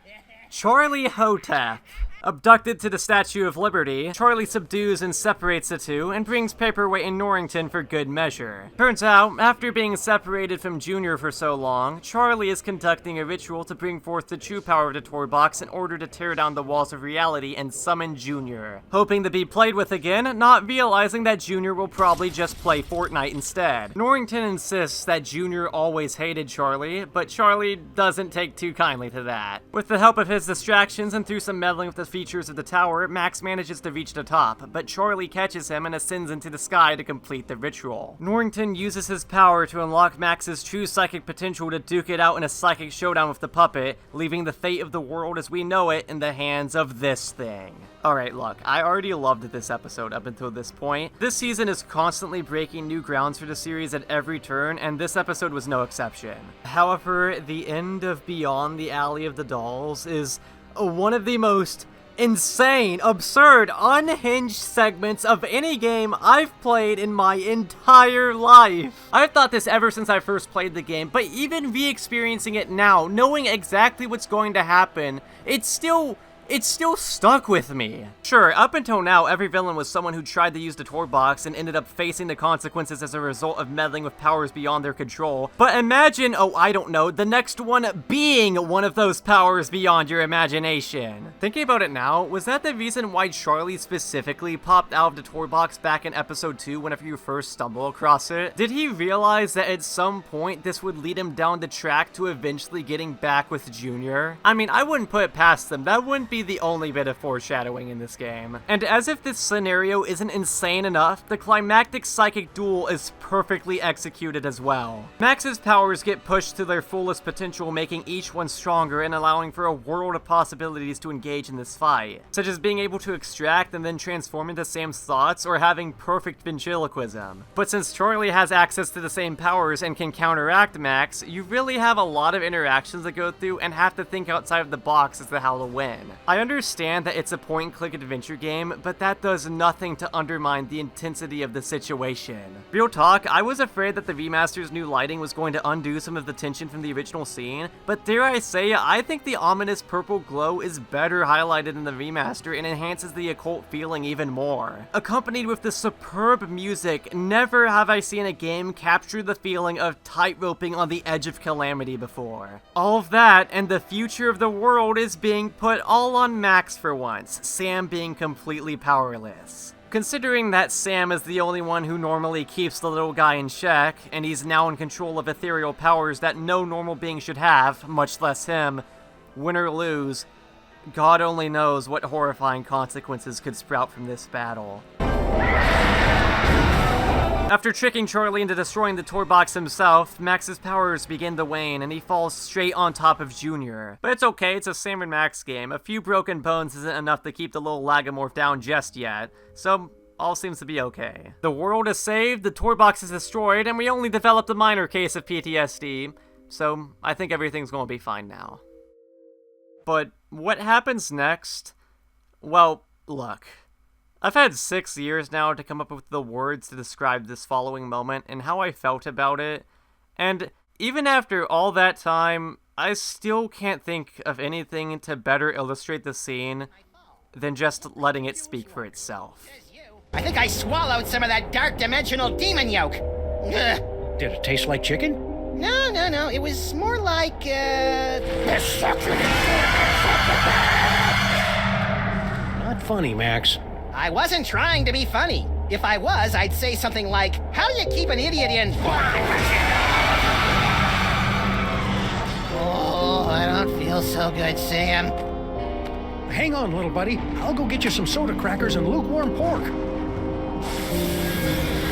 Charlie Hotep. Abducted to the Statue of Liberty, Charlie subdues and separates the two, and brings Paperweight and Norrington for good measure. Turns out, after being separated from Junior for so long, Charlie is conducting a ritual to bring forth the true power of the toy box in order to tear down the walls of reality and summon Junior. Hoping to be played with again, not realizing that Junior will probably just play Fortnite instead. Norrington insists that Junior always hated Charlie, but Charlie doesn't take too kindly to that. With the help of his distractions and through some meddling with the features of the tower, Max manages to reach the top, but Charlie catches him and ascends into the sky to complete the ritual. Norrington uses his power to unlock Max's true psychic potential to duke it out in a psychic showdown with the puppet, leaving the fate of the world as we know it in the hands of this thing. Alright, look, I already loved this episode up until this point. This season is constantly breaking new grounds for the series at every turn, and this episode was no exception. However, the end of Beyond the Alley of the Dolls is one of the most insane, absurd, unhinged segments of any game I've played in my entire life. I've thought this ever since I first played the game, but even re-experiencing it now, knowing exactly what's going to happen, it's still stuck with me. Sure, up until now, every villain was someone who tried to use the toy box and ended up facing the consequences as a result of meddling with powers beyond their control. But imagine, oh, I don't know, the next one being one of those powers beyond your imagination. Thinking about it now, was that the reason why Charlie specifically popped out of the toy box back in episode 2 whenever you first stumble across it? Did he realize that at some point this would lead him down the track to eventually getting back with Junior? I mean, I wouldn't put it past them. That wouldn't be be the only bit of foreshadowing in this game. And as if this scenario isn't insane enough, the climactic psychic duel is perfectly executed as well. Max's powers get pushed to their fullest potential, making each one stronger and allowing for a world of possibilities to engage in this fight, such as being able to extract and then transform into Sam's thoughts or having perfect ventriloquism. But since Charlie has access to the same powers and can counteract Max, you really have a lot of interactions to go through and have to think outside of the box as to how to win. I understand that it's a point-and-click adventure game, but that does nothing to undermine the intensity of the situation. Real talk, I was afraid that the remaster's new lighting was going to undo some of the tension from the original scene, but dare I say, I think the ominous purple glow is better highlighted in the remaster and enhances the occult feeling even more. Accompanied with the superb music, never have I seen a game capture the feeling of tightroping on the edge of calamity before. All of that, and the future of the world is being put all on Max for once, Sam being completely powerless. Considering that Sam is the only one who normally keeps the little guy in check, and he's now in control of ethereal powers that no normal being should have, much less him, win or lose, God only knows what horrifying consequences could sprout from this battle. After tricking Charlie into destroying the toy box himself, Max's powers begin to wane and he falls straight on top of Junior. But it's okay, it's a Sam and Max game. A few broken bones isn't enough to keep the little lagomorph down just yet, so all seems to be okay. The world is saved, the toy box is destroyed, and we only developed a minor case of PTSD, so I think everything's gonna be fine now. But what happens next? Well, look. I've had 6 years now to come up with the words to describe this following moment and how I felt about it, and even after all that time, I still can't think of anything to better illustrate the scene than just letting it speak for itself. I think I swallowed some of that dark dimensional demon yolk. Ugh. Did it taste like chicken? No. It was more like, Not funny, Max. I wasn't trying to be funny. If I was, I'd say something like, how do you keep an idiot in... Oh, I don't feel so good, Sam. Hang on, little buddy. I'll go get you some soda crackers and lukewarm pork.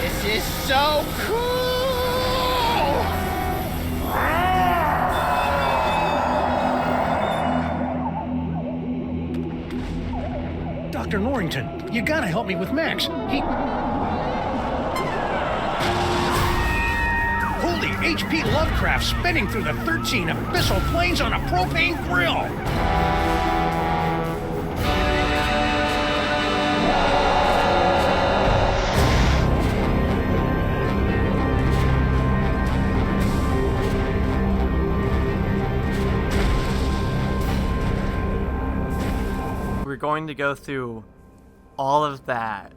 This is so cool! Dr. Norrington, you gotta help me with Max. Holy H.P. Lovecraft spinning through the 13 abyssal planes on a propane grill! We're going to go through all of that,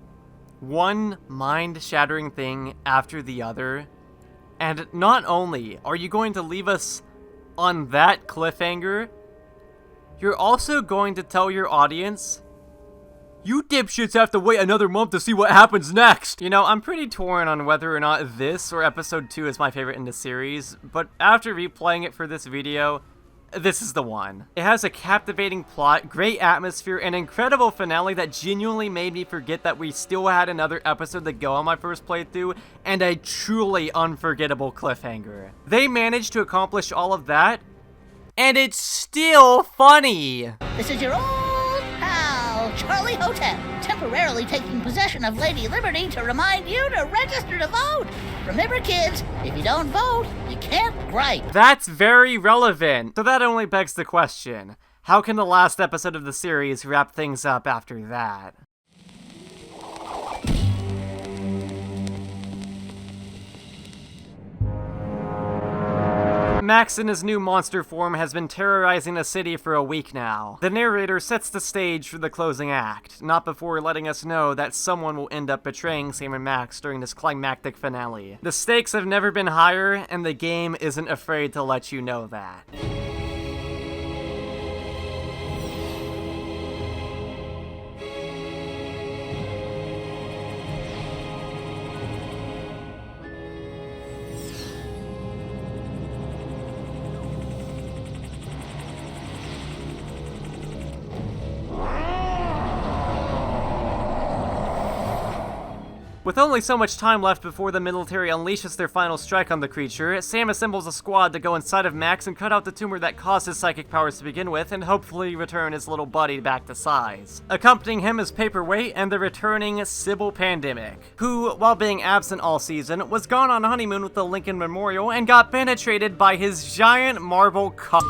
one mind-shattering thing after the other, and not only are you going to leave us on that cliffhanger, you're also going to tell your audience, you dipshits have to wait another month to see what happens next! You know, I'm pretty torn on whether or not this or episode 2 is my favorite in the series, but after replaying it for this video, this is the one. It has a captivating plot, great atmosphere, and incredible finale that genuinely made me forget that we still had another episode to go on my first playthrough, and a truly unforgettable cliffhanger. They managed to accomplish all of that, and it's still funny! This is your old pal, Charlie Hotel, temporarily taking possession of Lady Liberty to remind you to register to vote. Remember, kids, if you don't vote, you can't gripe. That's very relevant. So that only begs the question, how can the last episode of the series wrap things up after that? Max in his new monster form has been terrorizing the city for a week now. The narrator sets the stage for the closing act, not before letting us know that someone will end up betraying Sam and Max during this climactic finale. The stakes have never been higher, and the game isn't afraid to let you know that. With only so much time left before the military unleashes their final strike on the creature, Sam assembles a squad to go inside of Max and cut out the tumor that caused his psychic powers to begin with, and hopefully return his little buddy back to size. Accompanying him is Paperweight and the returning Sybil Pandemic, who, while being absent all season, was gone on honeymoon with the Lincoln Memorial and got penetrated by his giant marble cock.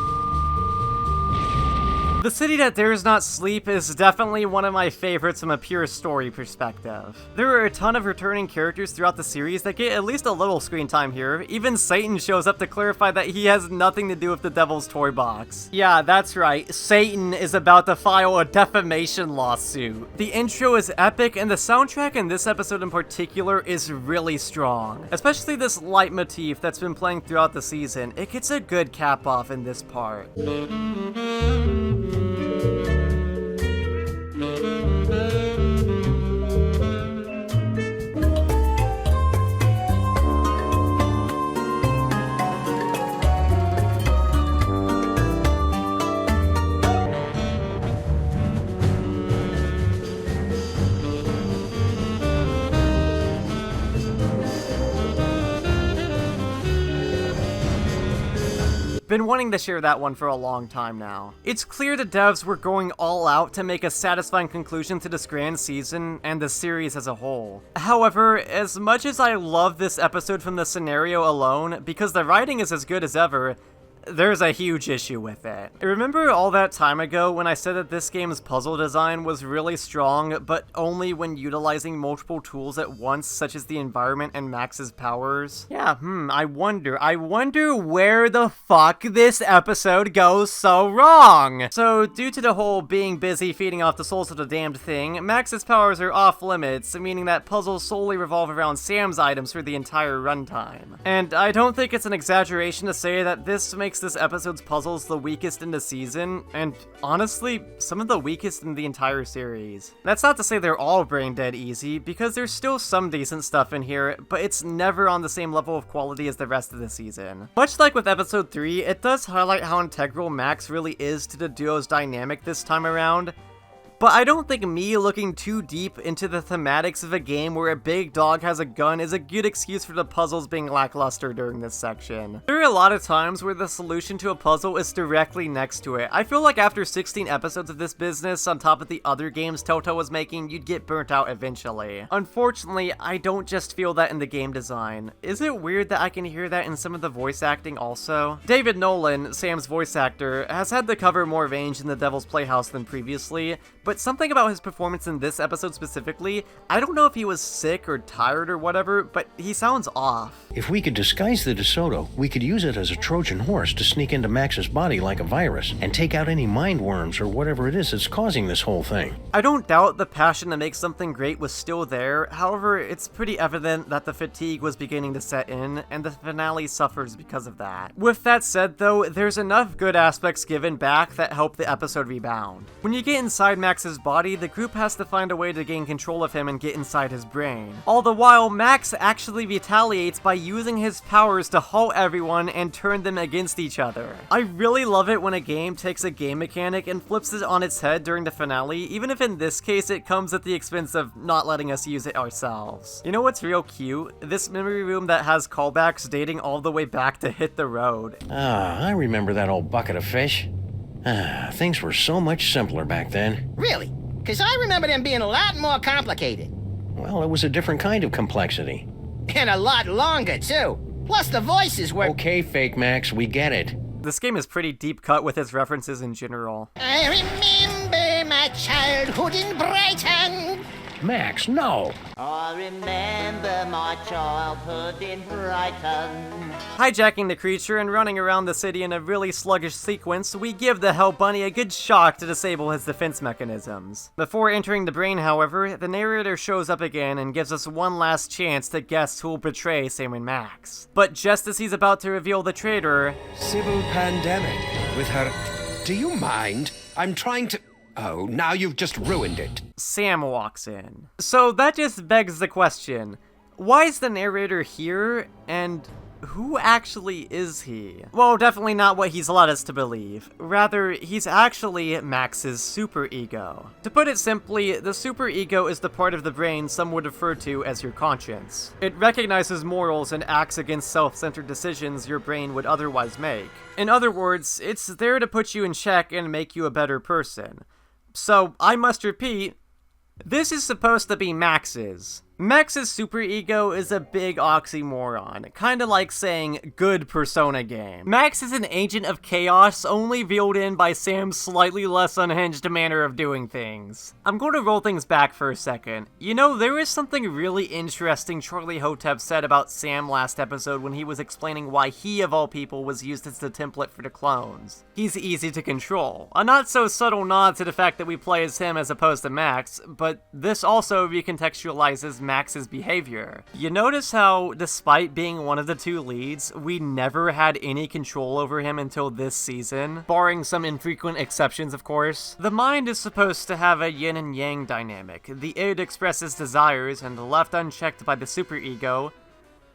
The City That Dares Not Sleep is definitely one of my favorites from a pure story perspective. There are a ton of returning characters throughout the series that get at least a little screen time here. Even Satan shows up to clarify that he has nothing to do with the Devil's Toy Box. Yeah, that's right, Satan is about to file a defamation lawsuit. The intro is epic, and the soundtrack in this episode in particular is really strong. Especially this leitmotif that's been playing throughout the season. It gets a good cap off in this part. Been wanting to share that one for a long time now. It's clear the devs were going all out to make a satisfying conclusion to this grand season and the series as a whole. However, as much as I love this episode from the scenario alone, because the writing is as good as ever, there's a huge issue with it. Remember all that time ago when I said that this game's puzzle design was really strong, but only when utilizing multiple tools at once, such as the environment and Max's powers? Yeah, I wonder where the fuck this episode goes so wrong! So, due to the whole being busy feeding off the souls of the damned thing, Max's powers are off limits, meaning that puzzles solely revolve around Sam's items for the entire runtime. And I don't think it's an exaggeration to say that this makes this episode's puzzles the weakest in the season, and honestly, some of the weakest in the entire series. That's not to say they're all brain dead easy, because there's still some decent stuff in here, but it's never on the same level of quality as the rest of the season. Much like with episode 3, it does highlight how integral Max really is to the duo's dynamic this time around, but I don't think me looking too deep into the thematics of a game where a big dog has a gun is a good excuse for the puzzles being lackluster during this section. There are a lot of times where the solution to a puzzle is directly next to it. I feel like after 16 episodes of this business, on top of the other games Telltale was making, you'd get burnt out eventually. Unfortunately, I don't just feel that in the game design. Is it weird that I can hear that in some of the voice acting also? David Nolan, Sam's voice actor, has had to cover more range in the Devil's Playhouse than previously, but something about his performance in this episode specifically, I don't know if he was sick or tired or whatever, but he sounds off. If we could disguise the DeSoto, we could use it as a Trojan horse to sneak into Max's body like a virus and take out any mind worms or whatever it is that's causing this whole thing. I don't doubt the passion to make something great was still there, however, it's pretty evident that the fatigue was beginning to set in, and the finale suffers because of that. With that said though, there's enough good aspects given back that help the episode rebound. When you get inside Max's body, the group has to find a way to gain control of him and get inside his brain. All the while, Max actually retaliates by using his powers to halt everyone and turn them against each other. I really love it when a game takes a game mechanic and flips it on its head during the finale, even if in this case it comes at the expense of not letting us use it ourselves. You know what's real cute? This memory room that has callbacks dating all the way back to Hit the Road. I remember that old bucket of fish. Things were so much simpler back then. Really? Because I remember them being a lot more complicated. Well, it was a different kind of complexity. And a lot longer, too. Plus the voices were... Okay, Fake Max, we get it. This game is pretty deep cut with its references in general. I remember my childhood in Brighton. Max, no! I remember my childhood in Brighton. Hijacking the creature and running around the city in a really sluggish sequence, we give the Hell Bunny a good shock to disable his defense mechanisms. Before entering the brain, however, the narrator shows up again and gives us one last chance to guess who will betray Sam and Max. But just as he's about to reveal the traitor... Sybil Pandemic, with her... Do you mind? I'm trying to... Oh, now you've just ruined it. Sam walks in. So that just begs the question, why is the narrator here, and who actually is he? Well, definitely not what he's led us to believe. Rather, he's actually Max's superego. To put it simply, the superego is the part of the brain some would refer to as your conscience. It recognizes morals and acts against self-centered decisions your brain would otherwise make. In other words, it's there to put you in check and make you a better person. So, I must repeat, this is supposed to be Max's. Max's superego is a big oxymoron, kinda like saying good Persona game. Max is an agent of chaos, only veiled in by Sam's slightly less unhinged manner of doing things. I'm going to roll things back for a second. You know, there is something really interesting Charlie Hotep said about Sam last episode when he was explaining why he, of all people, was used as the template for the clones. He's easy to control. A not so subtle nod to the fact that we play as him as opposed to Max, but this also recontextualizes Max's behavior. You notice how, despite being one of the two leads, we never had any control over him until this season, barring some infrequent exceptions, of course. The mind is supposed to have a yin and yang dynamic. The id expresses desires, and left unchecked by the superego,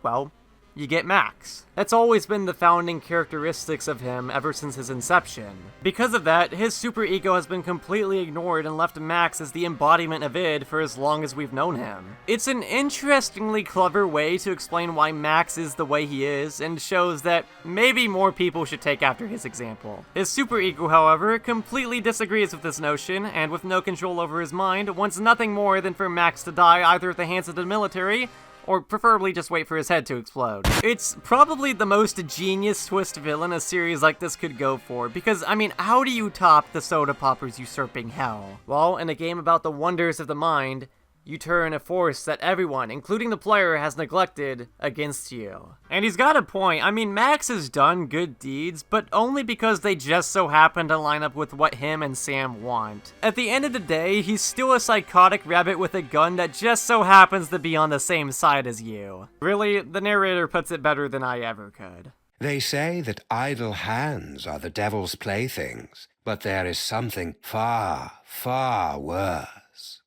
well, you get Max. That's always been the founding characteristics of him ever since his inception. Because of that, his superego has been completely ignored and left Max as the embodiment of id for as long as we've known him. It's an interestingly clever way to explain why Max is the way he is, and shows that maybe more people should take after his example. His superego, however, completely disagrees with this notion, and with no control over his mind, wants nothing more than for Max to die either at the hands of the military, or preferably just wait for his head to explode. It's probably the most genius twist villain a series like this could go for, because, I mean, how do you top the soda poppers usurping hell? Well, in a game about the wonders of the mind, you turn a force that everyone, including the player, has neglected against you. And he's got a point. I mean, Max has done good deeds, but only because they just so happen to line up with what him and Sam want. At the end of the day, he's still a psychotic rabbit with a gun that just so happens to be on the same side as you. Really, the narrator puts it better than I ever could. They say that idle hands are the devil's playthings, but there is something far, far worse.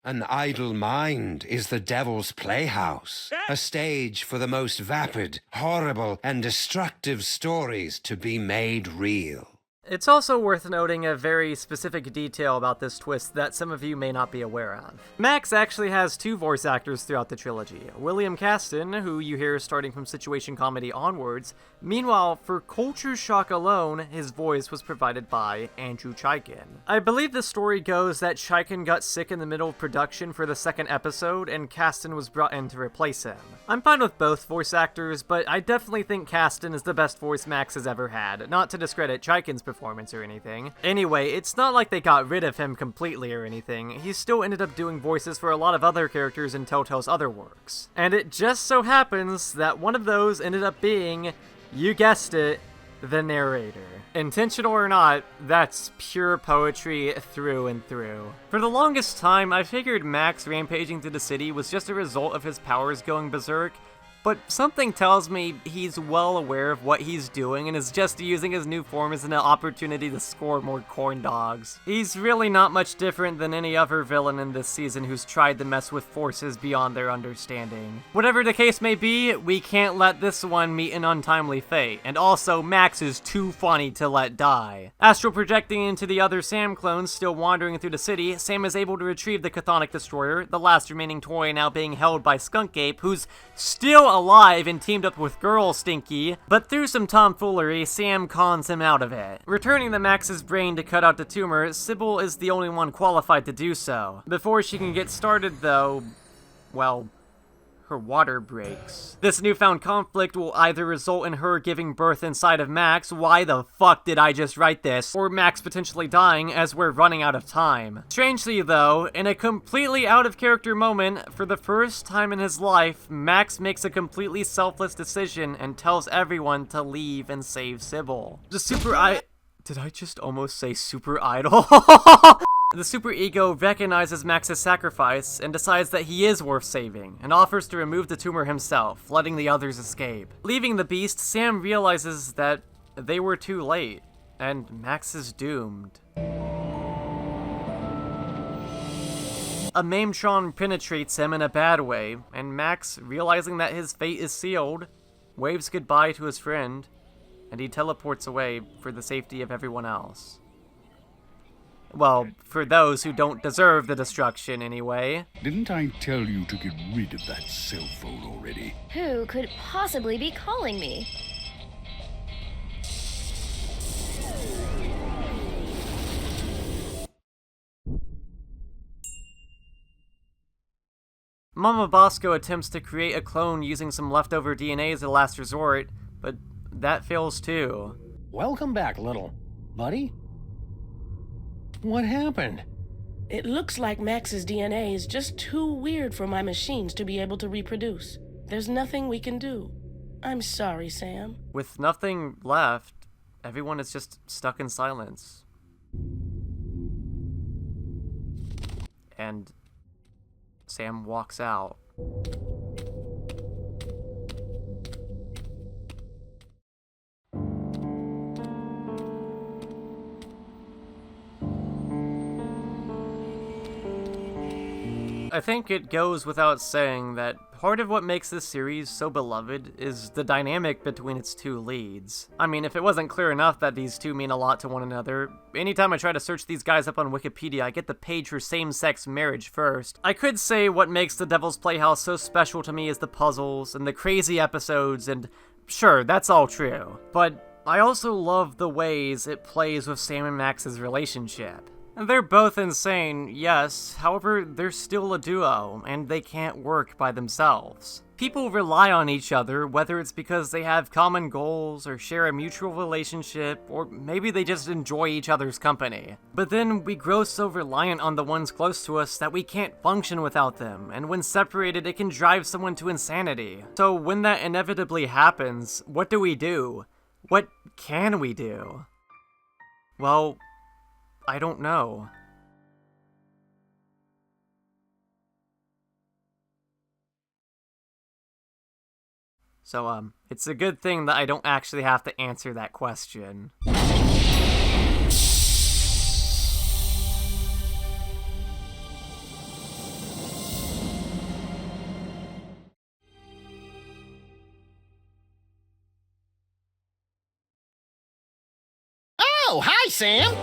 An idle mind is the devil's playhouse, a stage for the most vapid, horrible, and destructive stories to be made real. It's also worth noting a very specific detail about this twist that some of you may not be aware of. Max actually has two voice actors throughout the trilogy. William Caston, who you hear starting from Situation Comedy onwards. Meanwhile, for culture shock alone, his voice was provided by Andrew Chaikin. I believe the story goes that Chaikin got sick in the middle of production for the second episode, and Caston was brought in to replace him. I'm fine with both voice actors, but I definitely think Caston is the best voice Max has ever had, not to discredit Chaikin's performance or anything. Anyway, it's not like they got rid of him completely or anything. He still ended up doing voices for a lot of other characters in Telltale's other works. And it just so happens that one of those ended up being, you guessed it, the narrator. Intentional or not, that's pure poetry through and through. For the longest time, I figured Max rampaging through the city was just a result of his powers going berserk, but something tells me he's well aware of what he's doing and is just using his new form as an opportunity to score more corn dogs. He's really not much different than any other villain in this season who's tried to mess with forces beyond their understanding. Whatever the case may be, we can't let this one meet an untimely fate, and also Max is too funny to let die. Astral projecting into the other Sam clones still wandering through the city, Sam is able to retrieve the Chthonic Destroyer, the last remaining toy now being held by Skunk Ape, who's still alive and teamed up with Girl Stinky, but through some tomfoolery, Sam cons him out of it. Returning to Max's brain to cut out the tumor, Sybil is the only one qualified to do so. Before she can get started though, well, her water breaks. This newfound conflict will either result in her giving birth inside of Max, why the fuck did I just write this, or Max potentially dying as we're running out of time. Strangely though, in a completely out of character moment, for the first time in his life, Max makes a completely selfless decision and tells everyone to leave and save Sybil. Did I just almost say super idol? The superego recognizes Max's sacrifice and decides that he is worth saving, and offers to remove the tumor himself, letting the others escape. Leaving the beast, Sam realizes that they were too late, and Max is doomed. A Maimtron penetrates him in a bad way, and Max, realizing that his fate is sealed, waves goodbye to his friend, and he teleports away for the safety of everyone else. Well, for those who don't deserve the destruction anyway. Didn't I tell you to get rid of that cell phone already? Who could possibly be calling me? Mama Bosco attempts to create a clone using some leftover DNA as a last resort, but that fails too. Welcome back, little buddy. What happened? It looks like Max's DNA is just too weird for my machines to be able to reproduce. There's nothing we can do. I'm sorry, Sam. With nothing left, everyone is just stuck in silence. And Sam walks out. I think it goes without saying that part of what makes this series so beloved is the dynamic between its two leads. I mean, if it wasn't clear enough that these two mean a lot to one another, anytime I try to search these guys up on Wikipedia, I get the page for same-sex marriage first. I could say what makes the Devil's Playhouse so special to me is the puzzles and the crazy episodes, and sure, that's all true. But I also love the ways it plays with Sam and Max's relationship. They're both insane, yes, however, they're still a duo, and they can't work by themselves. People rely on each other, whether it's because they have common goals, or share a mutual relationship, or maybe they just enjoy each other's company. But then we grow so reliant on the ones close to us that we can't function without them, and when separated, it can drive someone to insanity. So when that inevitably happens, what do we do? What can we do? Well, I don't know. So, it's a good thing that I don't actually have to answer that question. Oh, hi, Sam!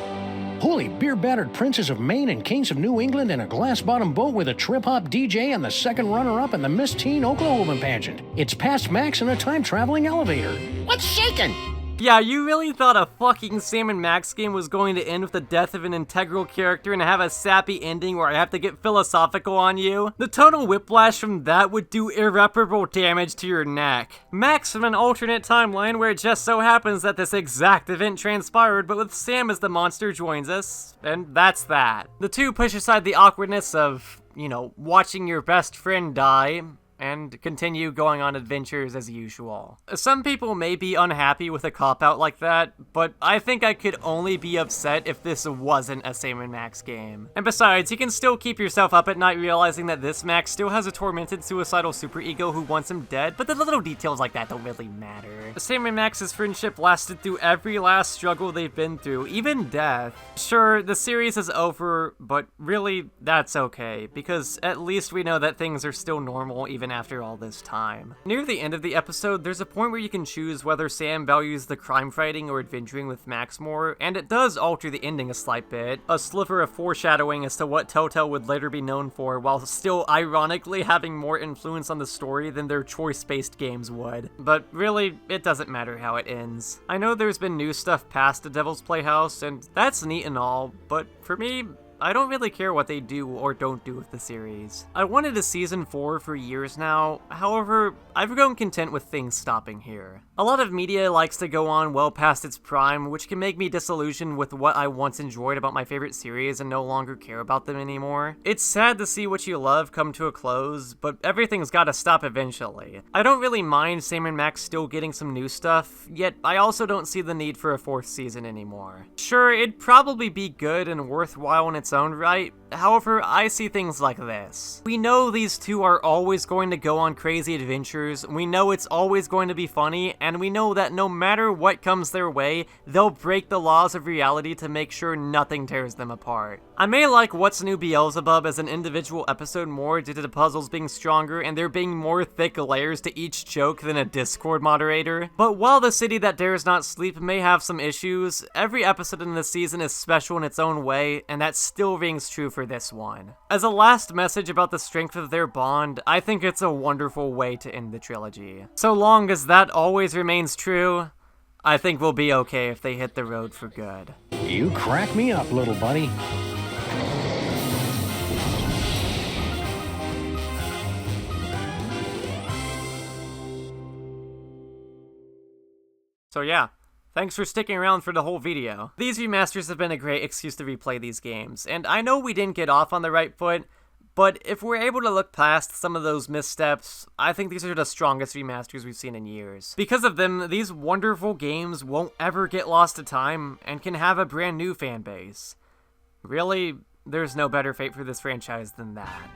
Holy beer-battered princes of Maine and kings of New England in a glass-bottom boat with a trip-hop DJ and the second runner-up in the Miss Teen Oklahoma pageant. It's past Max in a time-traveling elevator. What's shaking? Yeah, you really thought a fucking Sam and Max game was going to end with the death of an integral character and have a sappy ending where I have to get philosophical on you? The total whiplash from that would do irreparable damage to your neck. Max from an alternate timeline where it just so happens that this exact event transpired, but with Sam as the monster joins us, and that's that. The two push aside the awkwardness of, you know, watching your best friend die, and continue going on adventures as usual. Some people may be unhappy with a cop-out like that, but I think I could only be upset if this wasn't a Sam and Max game. And besides, you can still keep yourself up at night realizing that this Max still has a tormented suicidal superego who wants him dead, but the little details like that don't really matter. Sam and Max's friendship lasted through every last struggle they've been through, even death. Sure, the series is over, but really, that's okay, because at least we know that things are still normal even after all this time. Near the end of the episode, there's a point where you can choose whether Sam values the crime fighting or adventuring with Max more, and it does alter the ending a slight bit, a sliver of foreshadowing as to what Telltale would later be known for, while still ironically having more influence on the story than their choice-based games would. But really, it doesn't matter how it ends. I know there's been new stuff past the Devil's Playhouse, and that's neat and all, but for me, I don't really care what they do or don't do with the series. I wanted a season 4 for years now, however, I've grown content with things stopping here. A lot of media likes to go on well past its prime, which can make me disillusioned with what I once enjoyed about my favorite series and no longer care about them anymore. It's sad to see what you love come to a close, but everything's gotta stop eventually. I don't really mind Sam and Max still getting some new stuff, yet I also don't see the need for a 4th season anymore. Sure, it'd probably be good and worthwhile in its own right. However, I see things like this. We know these two are always going to go on crazy adventures, we know it's always going to be funny, and we know that no matter what comes their way, they'll break the laws of reality to make sure nothing tears them apart. I may like What's New Beelzebub as an individual episode more due to the puzzles being stronger and there being more thick layers to each joke than a Discord moderator, but while The City That Dares Not Sleep may have some issues, every episode in this season is special in its own way, and that still rings true for this one. As a last message about the strength of their bond, I think it's a wonderful way to end the trilogy. So long as that always remains true, I think we'll be okay if they hit the road for good. You crack me up, little buddy. So yeah, thanks for sticking around for the whole video. These remasters have been a great excuse to replay these games, and I know we didn't get off on the right foot, but if we're able to look past some of those missteps, I think these are the strongest remasters we've seen in years. Because of them, these wonderful games won't ever get lost to time, and can have a brand new fan base. Really, there's no better fate for this franchise than that.